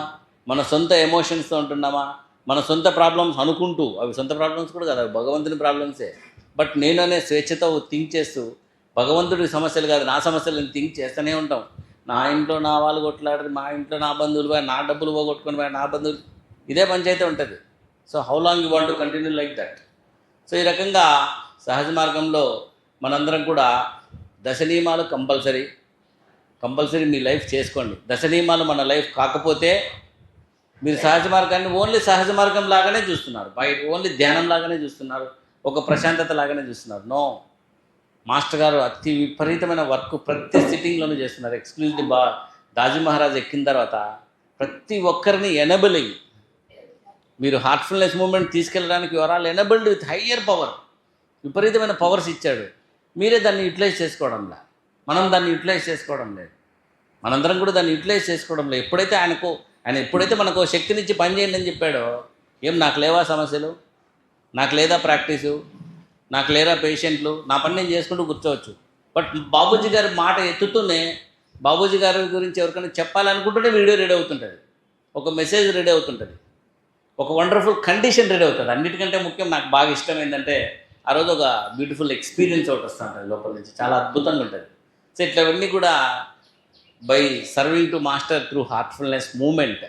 మన సొంత ఎమోషన్స్తో ఉంటున్నామా, మన సొంత ప్రాబ్లమ్స్ అనుకుంటూ, అవి సొంత ప్రాబ్లమ్స్ కూడా కదా, భగవంతుని ప్రాబ్లమ్సే. బట్ నేను అనే స్వేచ్ఛతో థింక్ చేస్తూ భగవంతుడి సమస్యలు కాదు నా సమస్యలను థింక్ చేస్తూనే ఉంటాం. నా ఇంట్లో నా వాళ్ళు కొట్లాడారు, మా ఇంట్లో నా బంధువులు పోయి, నా డబ్బులు పోగొట్టుకొని పోయి, నా బంధువులు, ఇదే పంచాయితీ ఉంటుంది. So how long you want to continue like that? So ఈ రకంగా సహజ మార్గంలో మనందరం కూడా దశ నియమాలు కంపల్సరీ మీ లైఫ్ చేసుకోండి. దశ నియమాలు మన లైఫ్ కాకపోతే మీరు సహజ మార్గాన్ని ఓన్లీ సహజ మార్గం లాగానే చూస్తున్నారు, బయట ఓన్లీ ధ్యానం లాగానే చూస్తున్నారు, ఒక ప్రశాంతత లాగానే చూస్తున్నారు. నో, మాస్టర్ గారు అతి విపరీతమైన వర్క్ ప్రతి సిట్టింగ్లోనూ చేస్తున్నారు. ఎక్స్క్లూజివ్ దాజీ మహారాజ్ ఎక్కిన తర్వాత ప్రతి ఒక్కరిని ఎనబులింగ్, మీరు హార్ట్ఫుల్నెస్ మూమెంట్ తీసుకెళ్ళడానికి all enabled with higher power, విపరీతమైన పవర్స్ ఇచ్చాడు. మీరే దాన్ని యూటిలైజ్ చేసుకోవడంలా, మనం దాన్ని యూటిలైజ్ చేసుకోవడం లేదు, మనందరం కూడా దాన్ని యూటిలైజ్ చేసుకోవడం లేదు. ఎప్పుడైతే ఆయనకు ఆయన ఎప్పుడైతే మనకు శక్తినిచ్చి పని చేయండి అని చెప్పాడో, ఏం నాకు లేవా సమస్యలు, నాకు లేదా ప్రాక్టీసు, నాకు లేరా పేషెంట్లు, నా పని నేను చేసుకుంటూ కూర్చోవచ్చు. బట్ బాబూజీ గారి మాట ఎత్తుతూనే బాబూజీ గారి గురించి ఎవరికైనా చెప్పాలనుకుంటుంటే వీడియో రెడీ అవుతుంటుంది, ఒక మెసేజ్ రెడీ అవుతుంటుంది, ఒక వండర్ఫుల్ కండిషన్ రెడీ అవుతుంది. అన్నిటికంటే ముఖ్యం నాకు బాగా ఇష్టం ఏంటంటే ఆ రోజు ఒక బ్యూటిఫుల్ ఎక్స్పీరియన్స్ ఒకటి వస్తూ ఉంటుంది లోపల నుంచి, చాలా అద్భుతంగా ఉంటుంది. సో ఇట్లవన్నీ కూడా by serving to master through heartfulness movement.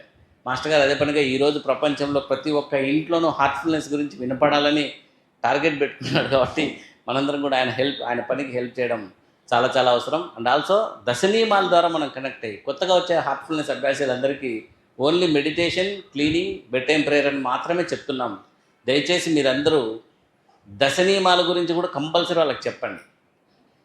Master గారు అదే పనిగా ఈరోజు ప్రపంచంలో ప్రతి ఒక్క ఇంట్లోనూ హార్ట్ఫుల్నెస్ గురించి వినపడాలని టార్గెట్ పెట్టుకున్నాడు. కాబట్టి మనందరం కూడా ఆయన పనికి హెల్ప్ చేయడం చాలా చాలా అవసరం. అండ్ ఆల్సో దశనియమాల ద్వారా మనం కనెక్ట్ అయ్యి కొత్తగా వచ్చే హార్ట్ఫుల్నెస్ అభ్యాసాలందరికీ only meditation, cleaning, bed time prayer అని మాత్రమే చెప్తున్నాం. దయచేసి మీరందరూ దశనియమాల గురించి కూడా కంపల్సరీ వాళ్ళకి చెప్పండి.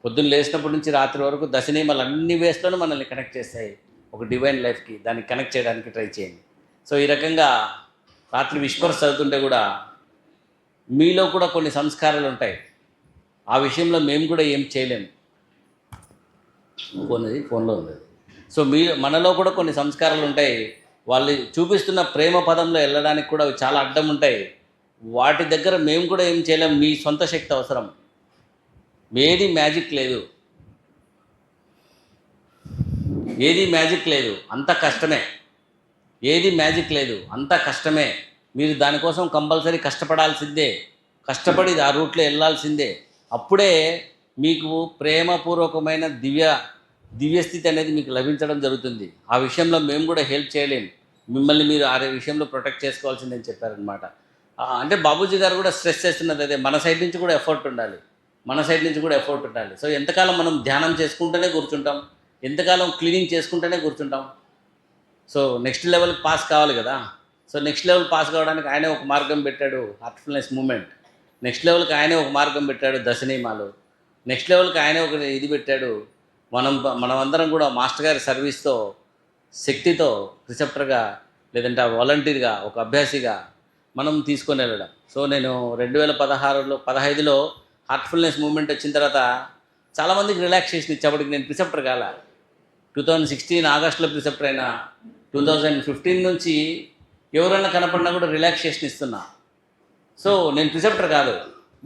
పొద్దున్న లేచినప్పటి నుంచి రాత్రి వరకు దశనియమాలు అన్ని వేస్లోనూ మనల్ని కనెక్ట్ చేస్తాయి ఒక డివైన్ లైఫ్కి. దాన్ని కనెక్ట్ చేయడానికి ట్రై చేయండి. సో ఈ రకంగా రాత్రి విష్పర్స్ చదువుతుంటే కూడా మీలో కూడా కొన్ని సంస్కారాలు ఉంటాయి. ఆ విషయంలో మేము కూడా ఏం చేయలేము. ఫోన్లో ఉంది. సో మనలో కూడా కొన్ని సంస్కారాలు ఉంటాయి. వాళ్ళు చూపిస్తున్న ప్రేమ పదంలో వెళ్ళడానికి కూడా అవి చాలా అడ్డం ఉంటాయి. వాటి దగ్గర మేము కూడా ఏం చేయలేం. మీ సొంత శక్తి అవసరం. ఏది మ్యాజిక్ లేదు, ఏది మ్యాజిక్ లేదు, అంత కష్టమే. ఏది మ్యాజిక్ లేదు, అంత కష్టమే. మీరు దానికోసం కంపల్సరీ కష్టపడాల్సిందే, కష్టపడి ఆ రూట్లో వెళ్ళాల్సిందే. అప్పుడే మీకు ప్రేమపూర్వకమైన దివ్యస్థితి అనేది మీకు లభించడం జరుగుతుంది. ఆ విషయంలో మేము కూడా హెల్ప్ చేయలేం. మిమ్మల్ని మీరు ఆ విషయంలో ప్రొటెక్ట్ చేసుకోవాల్సిందని చెప్పారనమాట. అంటే బాబూజీ గారు కూడా స్ట్రెస్ చేస్తున్నది అదే, మన సైడ్ నుంచి కూడా ఎఫర్ట్ ఉండాలి, మన సైడ్ నుంచి కూడా ఎఫర్ట్ ఉండాలి. సో ఎంతకాలం మనం ధ్యానం చేసుకుంటూనే కూర్చుంటాం, ఎంతకాలం క్లీనింగ్ చేసుకుంటూనే కూర్చుంటాం. సో నెక్స్ట్ లెవెల్కి పాస్ కావాలి కదా. సో నెక్స్ట్ లెవెల్ పాస్ కావడానికి ఆయనే ఒక మార్గం పెట్టాడు, హార్ట్ఫుల్నెస్ మూమెంట్. నెక్స్ట్ లెవెల్కి ఆయనే ఒక మార్గం పెట్టాడు, దశనియమాలు. నెక్స్ట్ లెవెల్కి ఆయనే ఒక ఇది పెట్టాడు. మనమందరం కూడా మాస్టర్ గారి సర్వీస్తో, శక్తితో, రిసెప్టర్గా లేదంటే వాలంటీర్గా, ఒక అభ్యాసిగా మనం తీసుకొని వెళ్ళడం. సో నేను 2015లో హార్ట్ఫుల్నెస్ మూమెంట్ వచ్చిన తర్వాత చాలామందికి రిలాక్సేషన్ ఇచ్చేప్పటికి నేను ప్రిసెప్టర్ కాల. 2016 ఆగస్టులో ప్రిసెప్టర్ అయినా, 2015 నుంచి ఎవరైనా కనపడినా కూడా రిలాక్సేషన్ ఇస్తున్నా. సో నేను ప్రిసెప్టర్ కాదు,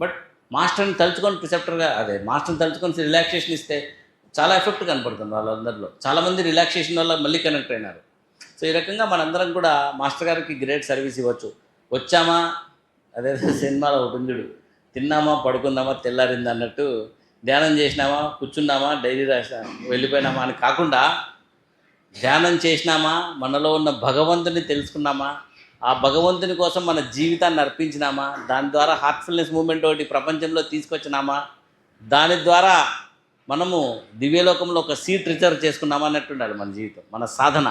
బట్ మాస్టర్ని తలుచుకొని ప్రిసెప్టర్గా, మాస్టర్ని తలుచుకొని రిలాక్సేషన్ ఇస్తే చాలా ఎఫెక్ట్ కనపడుతుంది వాళ్ళందరిలో. చాలామంది రిలాక్సేషన్ వల్ల మళ్ళీ కనెక్ట్ అయినారు. సో ఈ రకంగా మనందరం కూడా మాస్టర్ గారికి గ్రేట్ సర్వీస్ ఇవ్వచ్చు. వచ్చామా, అదే సినిమాలో ఒకటి ఉంచుడు, తిన్నామా పడుకుందామా తెల్లారింది అన్నట్టు, ధ్యానం చేసినామా కూర్చున్నామా డైలీ రాసా వెళ్ళిపోయినామా అని కాకుండా, ధ్యానం చేసినామా, మనలో ఉన్న భగవంతుని తెలుసుకున్నామా, ఆ భగవంతుని కోసం మన జీవితాన్ని అర్పించినామా, దాని ద్వారా హార్ట్ఫుల్నెస్ మూమెంట్ ఒకటి ప్రపంచంలో తీసుకొచ్చినామా, దాని ద్వారా మనము దివ్యలోకంలో ఒక సీట్ రిజర్వ్ చేసుకున్నామా అన్నట్టు ఉండాలి మన జీవితం, మన సాధన.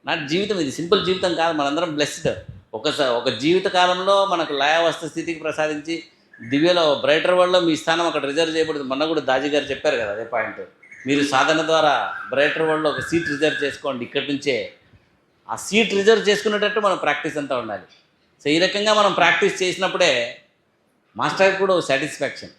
నా జీవితం ఇది సింపుల్ జీవితం కాదు, మనందరం బ్లెస్డ్. ఒక జీవిత కాలంలో మనకు లయావస్థ స్థితికి ప్రసాదించి దివ్యలో బ్రైటర్ వరల్డ్లో మీ స్థానం అక్కడ రిజర్వ్ చేయబడింది. మొన్న కూడా దాజీ గారు చెప్పారు కదా అదే పాయింట్. మీరు సాధన ద్వారా బ్రైటర్ వరల్డ్లో ఒక సీట్ రిజర్వ్ చేసుకోండి. ఇక్కడి నుంచే ఆ సీట్ రిజర్వ్ చేసుకునేటట్టు మనం ప్రాక్టీస్ అంతా ఉండాలి. సో ఈ రకంగా మనం ప్రాక్టీస్ చేసినప్పుడే మాస్టర్కి కూడా ఒక సాటిస్ఫాక్షన్.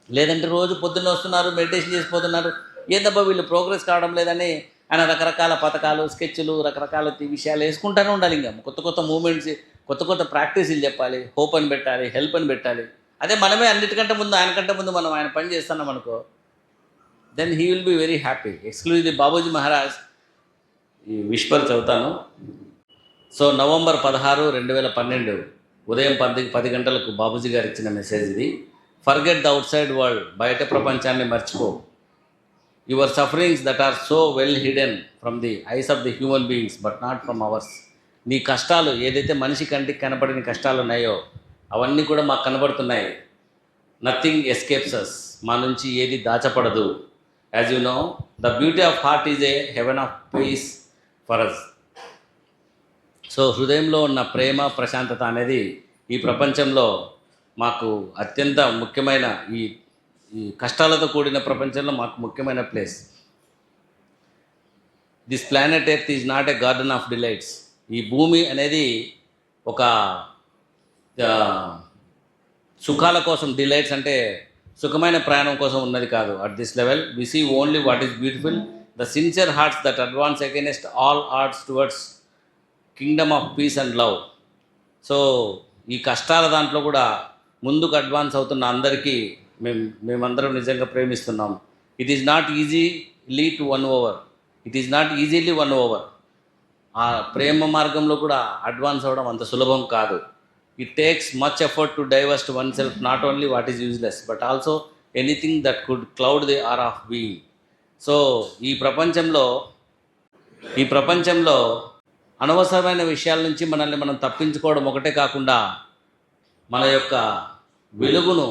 లేదంటే రోజు పొద్దున్న వస్తున్నారు, మెడిటేషన్ చేసిపోతున్నారు, ఏందబ్బా వీళ్ళు ప్రోగ్రెస్ కావడం లేదని ఆయన రకరకాల పథకాలు, స్కెచ్లు, రకరకాల విషయాలు వేసుకుంటూనే ఉండాలి. ఇంకా కొత్త మూమెంట్స్, కొత్త ప్రాక్టీసులు చెప్పాలి, హోప్ అని పెట్టాలి, హెల్ప్ అని పెట్టాలి. అదే మనమే అన్నిటికంటే ముందు, ఆయనకంటే ముందు మనం ఆయన పని చేస్తున్నాం అనుకో, then he will be very happy. Exclusively Babuji Maharaj ఈ విష్పర్ చదువుతాను. సో నవంబర్ 16, 2012 ఉదయం 10 గంటలకు బాబూజీ గారు ఇచ్చిన మెసేజ్ ఇది. Forget the outside world, బయట ప్రపంచాన్ని మర్చిపో. Your sufferings that are so well hidden from the eyes of the human beings but not from ours. నీ కష్టాలు ఏదైతే మనిషి కంటికి కనపడిన కష్టాలు ఉన్నాయో అవన్నీ కూడా మాకు కనబడుతున్నాయి. నథింగ్ ఎస్కేప్స్ అస్, మా నుంచి ఏది దాచపడదు. As you know the beauty of heart is a heaven of peace for us. So హృదయంలో ఉన్న ప్రేమ, ప్రశాంతత అనేది ఈ ప్రపంచంలో మాకు అత్యంత ముఖ్యమైన, ఈ కష్టాలతో కూడిన ప్రపంచంలో మాకు ముఖ్యమైన place. This planet earth is not a garden of delights. ఈ భూమి అనేది ఒక సుఖాల కోసం, డిలైట్స్ అంటే సుఖమైన ప్రయాణం కోసం ఉన్నది కాదు. At this level we see only what is beautiful, the sincere hearts that advance against all arts towards kingdom of peace and love. So ఈ కష్టాల దాంట్లో కూడా ముందుకు అడ్వాన్స్ అవుతున్న అందరికీ మేమందరం నిజంగా ప్రేమిస్తున్నాం. It is not easily to won over. It is not easily won over. ఆ ప్రేమ మార్గంలో కూడా అడ్వాన్స్ అవ్వడం అంత సులభం కాదు. It takes much effort to divest oneself, not only what is useless but also anything that could cloud the aura of being. So ఈ ప్రపంచంలో అనవసరమైన విషయాల నుంచి మనల్ని మనం తప్పించుకోవడం ఒకటే కాకుండా మన యొక్క వెలుగును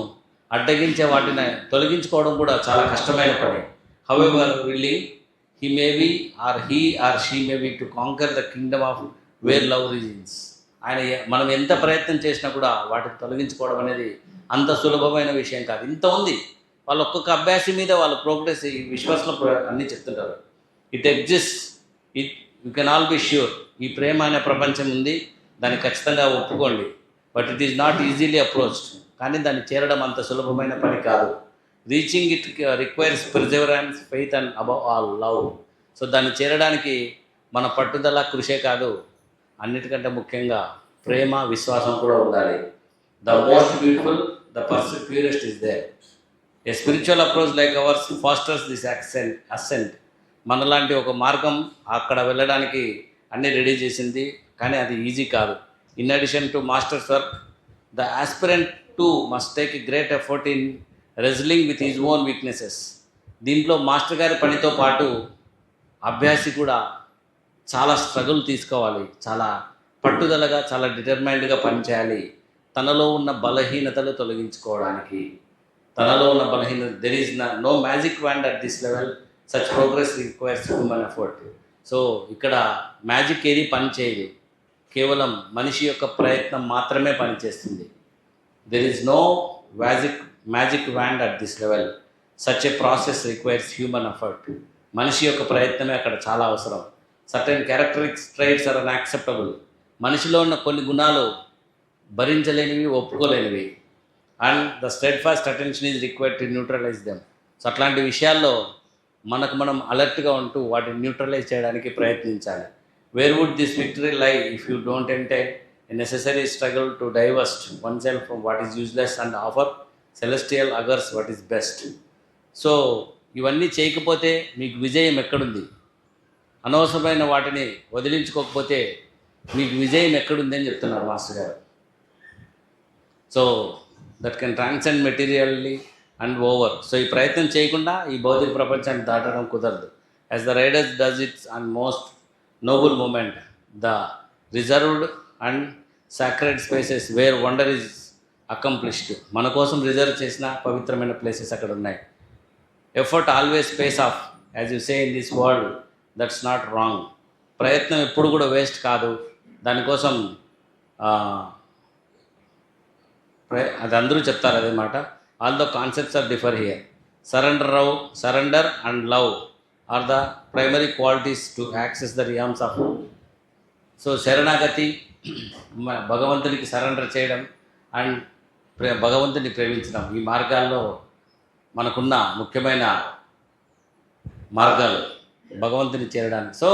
అడ్డగించే వాటిని తొలగించుకోవడం కూడా చాలా కష్టమైన పని. However willing he may be or he or she may be to conquer the kingdom of where love reigns. మనం ఎంత ప్రయత్నం చేసినా కూడా వాటిని తొలగించుకోవడం అనేది అంత సులభమైన విషయం కాదు. ఇంత ఉంది వాళ్ళు ఒక్కొక్క అభ్యాసం మీద వాళ్ళ ప్రోగ్రెస్ ఈ విశ్వాసంలో అన్నీ చెప్తుంటారు. It exist, it you can all be sure. ఈ ప్రేమ అనే ప్రపంచం ఉంది, దాన్ని ఖచ్చితంగా ఒప్పుకోండి. But it is not easily approached. కానీ దాన్ని చేరడం అంత సులభమైన పని కాదు. Reaching it requires perseverance, faith and above all love. So దాన్ని చేరడానికి మన పట్టుదల, కృషే కాదు, అన్నిటికంటే ముఖ్యంగా ప్రేమ, విశ్వాసం కూడా ఉండాలి. The most beautiful, the person purest is there. A spiritual approach like ours fosters this ascent. మనలాంటి ఒక మార్గం అక్కడ వెళ్ళడానికి అన్నీ రెడీ చేసింది, కానీ అది ఈజీ కాదు. In addition to masters work, the aspirant to must take a great effort in wrestling with his own weaknesses. దీంట్లో మాస్టర్ గారి పనితో పాటు అభ్యాసి కూడా చాలా స్ట్రగుల్ తీసుకోవాలి, చాలా పట్టుదలగా, చాలా డిటర్మైన్డ్గా పనిచేయాలి తనలో ఉన్న బలహీనతలు తొలగించుకోవడానికి. తనలో ఉన్న బలహీనత, there is no magic wand at this level, such progress requires human effort. So ఇక్కడ మ్యాజిక్ ఏది పని చేయదు, కేవలం మనిషి యొక్క ప్రయత్నం మాత్రమే పనిచేస్తుంది. There is no magic wand at this level, such a process requires human effort. మనిషి యొక్క ప్రయత్నమే అక్కడ చాలా అవసరం. Certain characteristics traits are unacceptable. మనిషిలో ఉన్న కొన్ని గుణాలు భరించలేనివి, ఒప్పుకోలేనివి. And the steadfast attention is required to neutralise them. So అట్లాంటి విషయాల్లో మనకు మనం అలర్ట్గా ఉంటూ వాటిని న్యూట్రలైజ్ చేయడానికి ప్రయత్నించాలి. Where would this victory lie if you don't attain a necessary struggle to divest oneself from what is useless and offer celestial augurs what is best. So ఇవన్నీ చేయకపోతే మీకు విజయం ఎక్కడుంది? అనవసరమైన వాటిని వదిలించుకోకపోతే మీకు విజయం ఎక్కడుంది అని చెప్తున్నారు మాస్టర్ గారు. So that can transcend materially and over. So ఈ ప్రయత్నం చేయకుండా ఈ భౌతిక ప్రపంచాన్ని దాటడం కుదరదు. As the riders does its and most noble moment, the reserved and sacred spaces where wonder is accomplished. మన కోసం రిజర్వ్ చేసిన పవిత్రమైన ప్లేసెస్ అక్కడ ఉన్నాయి. Effort always pays off, as you say in this world, that's not wrong. ప్రయత్నం ఎప్పుడు కూడా waste కాదు. దానికోసం అది అందరూ చెప్తారు అదే మాట. All the concepts are differ here. Surrender and love are the primary qualities to access the realms of. So శరణాగతి, భగవంతునికి సరెండర్ చేయడం అండ్ భగవంతుని ప్రేమించడం, ఈ మార్గాల్లో మనకున్న ముఖ్యమైన మార్గాలు భగవంతుని చేరడానికి. సో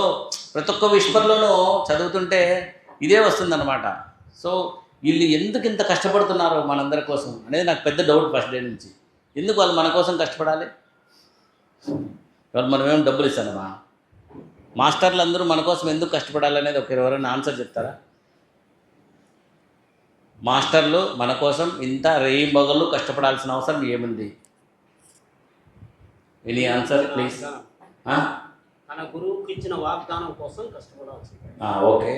ప్రతి ఒక్క విశ్వర్లోనూ చదువుతుంటే ఇదే వస్తుందన్నమాట. సో వీళ్ళు ఎందుకు ఇంత కష్టపడుతున్నారో మనందరి కోసం అనేది నాకు పెద్ద డౌట్ ఫస్ట్ డే నుంచి. ఎందుకు వాళ్ళు మన కోసం కష్టపడాలి? మనం ఏం డబ్బులు ఇస్తానమ్మా? మాస్టర్లు అందరూ మన కోసం ఎందుకు కష్టపడాలి అనేది ఒక ఎవరైనా ఆన్సర్ చెప్తారా? మాస్టర్లు మన కోసం ఇంత రేయింబగళ్ళు కష్టపడాల్సిన అవసరం ఏముంది? Any answer please. తన గురువుకి ఇచ్చిన వాగ్దానం కోసం కష్టపడాల్సింది. ఓకే,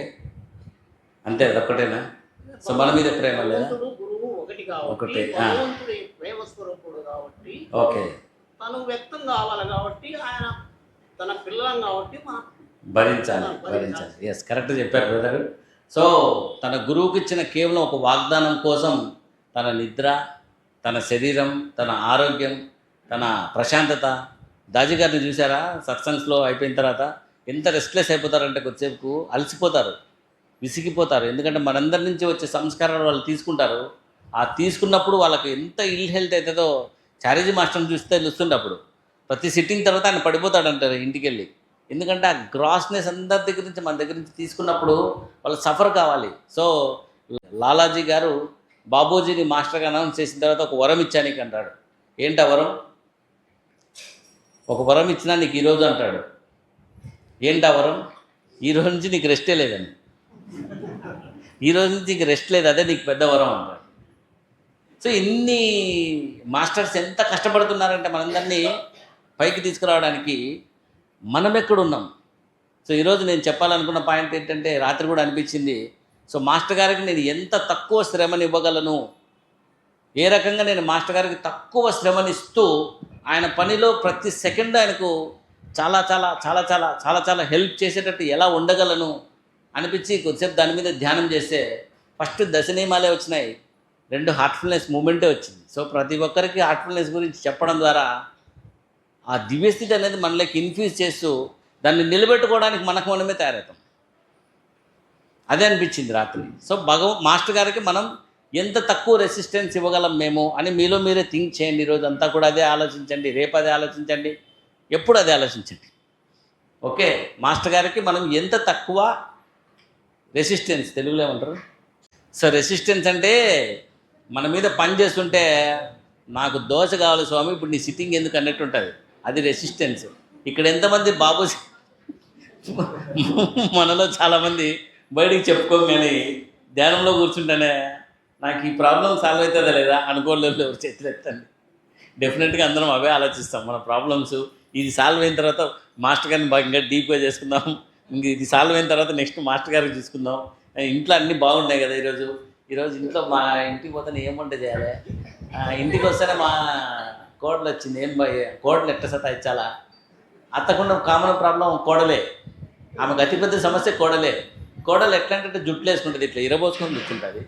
అంతే, అదొక్కటేనా? సో మన మీద ప్రేమ లేదా? గురువు ఒకటి ఒకటే. భగవంతుడి ప్రేమ స్వరూపుడు కాబట్టి, ఓకే, తను వ్యక్తం కావాలి కాబట్టి, ఆయన తన పిల్లలం కాబట్టి మనం భరించాలి. ఎస్, కరెక్ట్ చెప్పారు బ్రదర్. సో తన గురువుకి ఇచ్చిన కేవలం ఒక వాగ్దానం కోసం తన నిద్ర, తన శరీరం, తన ఆరోగ్యం, తన ప్రశాంతత. దాజీ గారిని చూసారా? సత్సంగ్స్లో అయిపోయిన తర్వాత ఎంత రెస్ట్లెస్ అయిపోతారంటే కొద్దిసేపు అలసిపోతారు, విసిగిపోతారు. ఎందుకంటే మనందరి నుంచి వచ్చే సంస్కారాలు వాళ్ళు తీసుకుంటారు. ఆ తీసుకున్నప్పుడు వాళ్ళకి ఎంత ఇల్ హెల్త్ అవుతుందో చారేజీ మాస్టర్ని చూస్తే తెలుస్తుండే. అప్పుడు ప్రతి సిట్టింగ్ తర్వాత ఆయన పడిపోతాడంటారు ఇంటికి వెళ్ళి. ఎందుకంటే ఆ గ్రాస్నెస్ అందరి దగ్గర నుంచి మన దగ్గర నుంచి తీసుకున్నప్పుడు వాళ్ళు సఫర్ కావాలి. సో లాలాజీ గారు బాబూజీని మాస్టర్గా అనౌన్స్ చేసిన తర్వాత ఒక వరం ఇచ్చా నీకు అంటాడు. ఏంటి ఆ వరం? ఒక వరం ఇచ్చినా నీకు ఈరోజు అంటాడు. ఏంటి ఆ వరం? ఈరోజు నుంచి నీకు రెస్టే లేదని. ఈరోజు నుంచి నీకు రెస్ట్ లేదు, అదే నీకు పెద్ద వరం అంటాడు. సో ఇన్ని మాస్టర్స్ ఎంత కష్టపడుతున్నారంటే మనందరినీ పైకి తీసుకురావడానికి. మనం ఎక్కడున్నాం? సో ఈరోజు నేను చెప్పాలనుకున్న పాయింట్ ఏంటంటే, రాత్రి కూడా అనిపించింది, సో మాస్టర్ గారికి నేను ఎంత తక్కువ శ్రమని ఇవ్వగలను, ఏ రకంగా నేను మాస్టర్ గారికి తక్కువ శ్రమనిస్తూ ఆయన పనిలో ప్రతి సెకండ్ ఆయనకు చాలా చాలా చాలా చాలా చాలా చాలా హెల్ప్ చేసేటట్టు ఎలా ఉండగలను అనిపించి కొద్దిసేపు దాని మీద ధ్యానం చేస్తే ఫస్ట్ దశ నియమాలే వచ్చినాయి, 2 హార్ట్ఫుల్నెస్ మూమెంటే వచ్చింది. సో ప్రతి ఒక్కరికి హార్ట్ఫుల్నెస్ గురించి చెప్పడం ద్వారా ఆ దివ్యస్థితి అనేది మనలోకి ఇన్ఫ్యూజ్ చేస్తూ దాన్ని నిలబెట్టుకోవడానికి మనకు మనమే తయారవుతాం. అదే అనిపించింది రాత్రి. సో మాస్టర్ గారికి మనం ఎంత తక్కువ రెసిస్టెన్స్ ఇవ్వగలం మేము అని మీలో మీరే థింక్ చేయండి. ఈరోజు అంతా కూడా అదే ఆలోచించండి, రేపు అదే ఆలోచించండి, ఎప్పుడు అదే ఆలోచించండి. ఓకే, మాస్టర్ గారికి మనం ఎంత తక్కువ రెసిస్టెన్స్, తెలుగులో ఏమంటారు? సో రెసిస్టెన్స్ అంటే మన మీద పని చేస్తుంటే నాకు దోశ కావాలి స్వామి ఇప్పుడు నీ సిట్టింగ్ ఎందుకు అన్నట్టు ఉంటుంది, అది రెసిస్టెన్స్. ఇక్కడ ఎంతమంది బాబూజీ మనలో చాలామంది బయటికి చెప్పుకోం కానీ ధ్యానంలో కూర్చుంటేనే నాకు ఈ ప్రాబ్లం సాల్వ్ అవుతుందా లేదా అనుకోలేదు ఎవరు చేతులు ఎత్తండి. డెఫినెట్గా అందరం అవే ఆలోచిస్తాం. మన ప్రాబ్లమ్స్ ఇది సాల్వ్ అయిన తర్వాత మాస్టర్ గారిని బాగా ఇంకా డీప్గా చేసుకుందాం, ఇంక ఇది సాల్వ్ అయిన తర్వాత నెక్స్ట్ మాస్టర్ గారికి చూసుకుందాం. ఇంట్లో అన్నీ బాగున్నాయి కదా. ఈరోజు ఇంట్లో మా ఇంటికి పోతే ఏం వంట చేయాలి, ఇంటికి వస్తేనే మా కోడలు వచ్చింది, ఏం కోడలు ఎట్ట సతాయించాలా, అత్తకుండా కామన్ ప్రాబ్లం కోడలే, ఆమెకు అతిపెద్ద సమస్య కోడలే. కోడలు ఎట్లా అంటే జుట్లు వేసుకుంటుంది, ఇట్లా ఇరబోసుకొని కూర్చుంటుంది.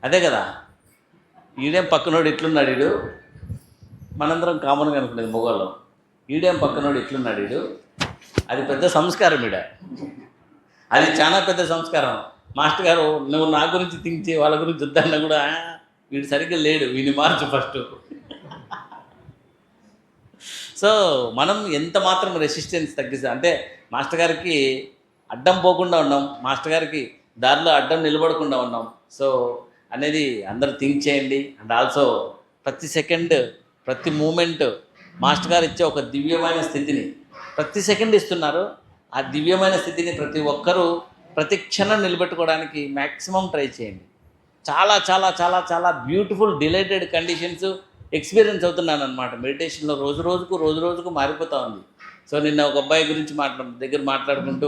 అదే కదా, ఈడేం పక్కనోడు ఇట్లున్నాడు, ఈడు మనందరం కామన్గా అనుకునేది మొగోళ్ళం. ఈడేం పక్కనోడు ఇట్లున్నాడు, ఈడు అది పెద్ద సంస్కారం. అది చాలా పెద్ద సంస్కారం. మాస్టర్ గారు నువ్వు నా గురించి థింక్ చేయి, వాళ్ళ గురించి వద్దన్నా కూడా వీడు సరిగ్గా లేడు, వీడిని మార్చు ఫస్ట్. సో మనం ఎంత మాత్రం రెసిస్టెన్స్ తగ్గిస్తాం అంటే మాస్టర్ గారికి అడ్డం పోకుండా ఉన్నాం, మాస్టర్ గారికి దారిలో అడ్డం నిలబడకుండా ఉన్నాం. సో అనేది అందరూ థింక్ చేయండి. అండ్ ఆల్సో ప్రతి సెకండ్ ప్రతి మూమెంట్ మాస్టర్ గారు ఇచ్చే ఒక దివ్యమైన స్థితిని ప్రతి సెకండ్ ఇస్తున్నారు. ఆ దివ్యమైన స్థితిని ప్రతి ఒక్కరూ ప్రతి క్షణం నిలబెట్టుకోవడానికి మ్యాక్సిమం ట్రై చేయండి. చాలా చాలా చాలా చాలా బ్యూటిఫుల్ డిలైటెడ్ కండిషన్స్ ఎక్స్పీరియన్స్ అవుతున్నాను అనమాట. మెడిటేషన్లో రోజు రోజుకు మారిపోతూ ఉంది. సో నిన్న ఒక అబ్బాయి గురించి మాట్లాడుకుంటూ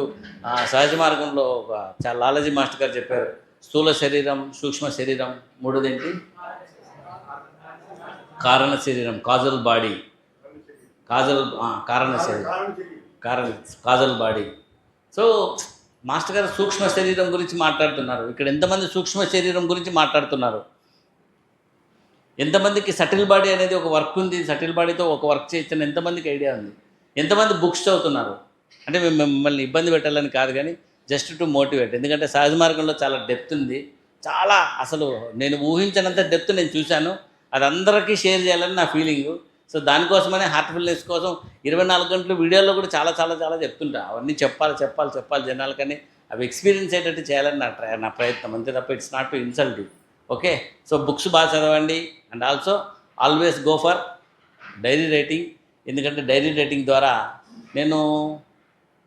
సహజ మార్గంలో చాలా లాలాజీ మాస్టర్ గారు చెప్పారు, స్థూల శరీరం, సూక్ష్మ శరీరం, మూడోదేంటి కారణ శరీరం, కాజల్ బాడీ, కారణ శరీరం, కాజల్ బాడీ. సో మాస్టర్ గారు సూక్ష్మ శరీరం గురించి మాట్లాడుతున్నారు. ఇక్కడ ఎంతమంది సూక్ష్మ శరీరం గురించి మాట్లాడుతున్నారు? ఎంతమందికి సటిల్ బాడీ అనేది ఒక వర్క్ ఉంది, సటిల్ బాడీతో ఒక వర్క్ చేయొచ్చని ఎంతమందికి ఐడియా ఉంది? ఎంతమంది బుక్స్ చదువుతున్నారు? అంటే మేము మిమ్మల్ని ఇబ్బంది పెట్టాలని కాదు కానీ జస్ట్ టు మోటివేట్. ఎందుకంటే సహజ మార్గంలో చాలా డెప్త్ ఉంది, చాలా అసలు నేను ఊహించినంత డెప్త్ నేను చూశాను. అది అందరికీ షేర్ చేయాలని నా ఫీలింగు. సో దానికోసమనే హార్ట్ఫుల్నెస్ కోసం 24 గంటలు వీడియోలో కూడా చాలా చాలా చాలా చెప్తుంటా. అవన్నీ చెప్పాలి జనాలకని, అవి ఎక్స్పీరియన్స్ అయ్యేటట్టు చేయాలని నా ప్రయత్నం, అంతే తప్ప it's not to insult you. Okay, so books బాగా చదవండి. And also always go for diary writing. ఎందుకంటే డైరీ రైటింగ్ ద్వారా నేను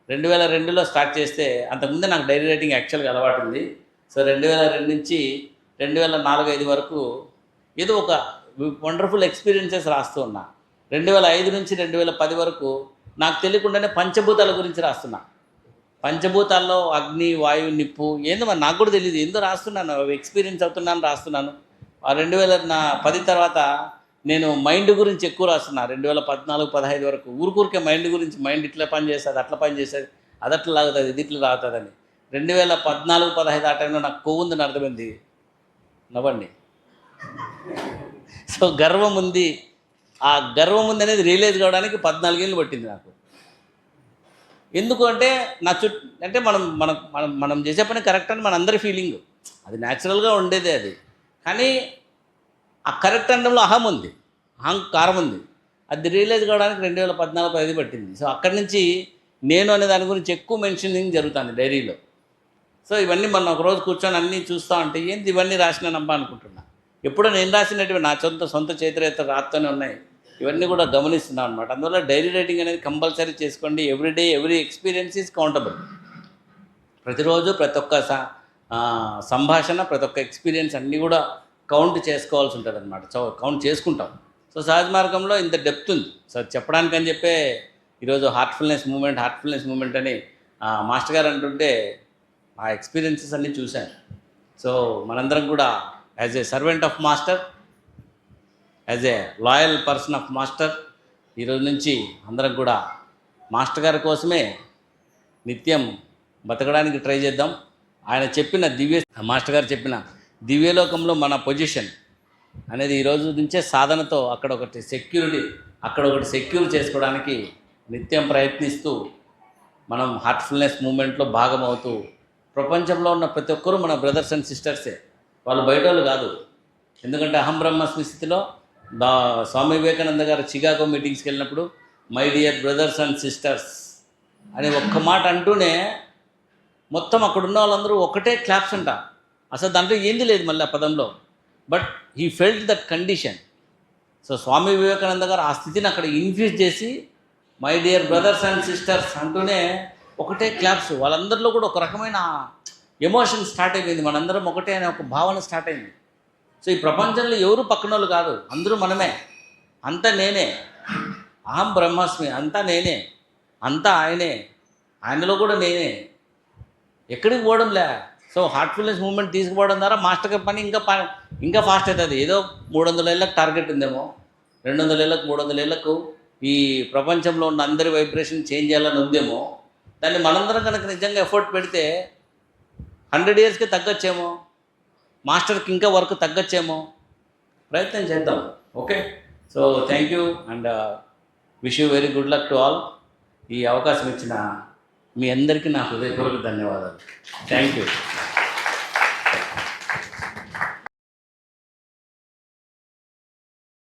2002లో స్టార్ట్ చేస్తే, అంతకుముందే నాకు డైరీ రైటింగ్ యాక్చువల్గా అలవాటు ఉంది. సో 2002 నుంచి 2004-05 వరకు ఏదో ఒక వండర్ఫుల్ ఎక్స్పీరియన్సెస్ రాస్తూ ఉన్నా. 2005 నుంచి 2010 వరకు నాకు తెలియకుండానే పంచభూతాల గురించి రాస్తున్నా. పంచభూతాల్లో అగ్ని, వాయువు, నిప్పు ఏందో మరి నాకు కూడా తెలియదు, ఏందో రాస్తున్నాను, ఎక్స్పీరియన్స్ అవుతున్నాను, రాస్తున్నాను. 2010 తర్వాత నేను మైండ్ గురించి ఎక్కువ రాస్తున్నా. 2014-15 వరకు ఊరికే మైండ్ గురించి, మైండ్ ఇట్లా పని చేస్తుంది, అట్లా పని చేస్తుంది, అది అట్లా లాగుతుంది, ఇది ఇట్లా లాగుతుందని. 2014-15 ఆ టైంలో నాకు కొవ్వు ఉందని అర్థమైంది. నవ్వండి. సో గర్వం ఉంది, ఆ గర్వం ఉంది అనేది రియలైజ్ కావడానికి 14 ఏళ్ళు పట్టింది నాకు. ఎందుకు అంటే నా అంటే మనం చేసే పని కరెక్ట్ అని మనందరి ఫీలింగ్, అది న్యాచురల్గా ఉండేదే అది. కానీ ఆ కరెక్ట్ అనడంలో అహం ఉంది, అహంకారం ఉంది. అది రియలైజ్ కావడానికి 2014-15 పట్టింది. సో అక్కడి నుంచి నేను అనే దాని గురించి ఎక్కువ మెన్షనింగ్ జరుగుతుంది డైరీలో. సో ఇవన్నీ మనం ఒకరోజు కూర్చొని అన్నీ చూస్తూ ఉంటే ఏంది ఇవన్నీ రాసినానబ్బా అనుకుంటున్నా. ఎప్పుడో నేను రాసినట్టువి నా సొంత చేతిరేత రాత్తోనే ఉన్నాయి. ఇవన్నీ కూడా గమనిస్తున్నాం అనమాట. అందువల్ల డైరీ రైటింగ్ అనేది కంపల్సరీ చేసుకోండి. Everyday every experience is countable. ప్రతిరోజు ప్రతి ఒక్క సంభాషణ, ప్రతి ఒక్క ఎక్స్పీరియన్స్ అన్నీ కూడా కౌంట్ చేసుకోవాల్సి ఉంటుంది అనమాట. సో కౌంట్ చేసుకుంటాం. సో సహజ మార్గంలో ఇంత డెప్త్ ఉంది. సో చెప్పడానికని చెప్పే ఈరోజు హార్ట్ఫుల్నెస్ మూమెంట్ అని మాస్టర్ గారు అంటుంటే ఆ ఎక్స్పీరియన్సెస్ అన్నీ చూశాను. సో మనందరం కూడా as a servant of master, as a loyal person of master, ఈరోజు నుంచి అందరం కూడా మాస్టర్ గారి కోసమే నిత్యం బతకడానికి ట్రై చేద్దాం. ఆయన చెప్పిన మాస్టర్ గారు చెప్పిన దివ్యలోకంలో మన పొజిషన్ అనేది ఈరోజు నుంచే సాధనతో అక్కడ ఒకటి సెక్యూర్ చేసుకోవడానికి నిత్యం ప్రయత్నిస్తూ మనం హార్ట్ఫుల్నెస్ మూమెంట్లో భాగమవుతూ ప్రపంచంలో ఉన్న ప్రతి ఒక్కరూ మన బ్రదర్స్ అండ్ సిస్టర్సే, వాళ్ళు బయట వాళ్ళు కాదు. ఎందుకంటే అహం బ్రహ్మస్మి స్థితిలో స్వామి వివేకానంద గారు చికాగో మీటింగ్స్కి వెళ్ళినప్పుడు my dear brothers and sisters అని ఒక్క మాట అంటూనే మొత్తం అక్కడ ఉన్న వాళ్ళందరూ ఒకటే క్లాప్స్ అంట. అసలు దాంట్లో ఏంది లేదు మళ్ళీ ఆ పదంలో, but he felt that condition. So Swami Vivekananda garu ఆ స్థితిని అక్కడ ఇన్ఫ్యూజ్ చేసి my dear brothers and sisters అంటూనే ఒకటే క్లాప్స్. వాళ్ళందరిలో కూడా ఒక రకమైన ఎమోషన్ స్టార్ట్ అయిపోయింది. మనందరం ఒకటే అనే ఒక భావన స్టార్ట్ అయింది. సో ఈ ప్రపంచంలో ఎవరు పక్కనోళ్ళు కాదు, అందరూ మనమే. అంతా నేనే, అహం బ్రహ్మాస్మి, అంతా నేనే, అంతా ఆయనలో కూడా నేనే, ఎక్కడికి పోవడంలే. సో హార్ట్ఫుల్నెస్ మూమెంట్ తీసుకుపోవడం ద్వారా మాస్టర్ గారి పని ఇంకా ఫాస్ట్ అవుతుంది. ఏదో 300 ఏళ్ళకు టార్గెట్ ఉందేమో, 200 ఏళ్ళకు 300 ఏళ్ళకు ఈ ప్రపంచంలో ఉన్న అందరి వైబ్రేషన్ చేంజ్ చేయాలని ఉందేమో. దాన్ని మనందరం కనుక నిజంగా ఎఫర్ట్ పెడితే 100 ఇయర్స్కి తగ్గొచ్చేమో, మాస్టర్కి ఇంకా వర్క్ తగ్గొచ్చేమో. ప్రయత్నం చేద్దాం. Okay, so thank you and wish you very good luck to all. ఈ అవకాశం ఇచ్చిన మీ అందరికీ నా హృదయపూర్వక ధన్యవాదాలు. Thank you.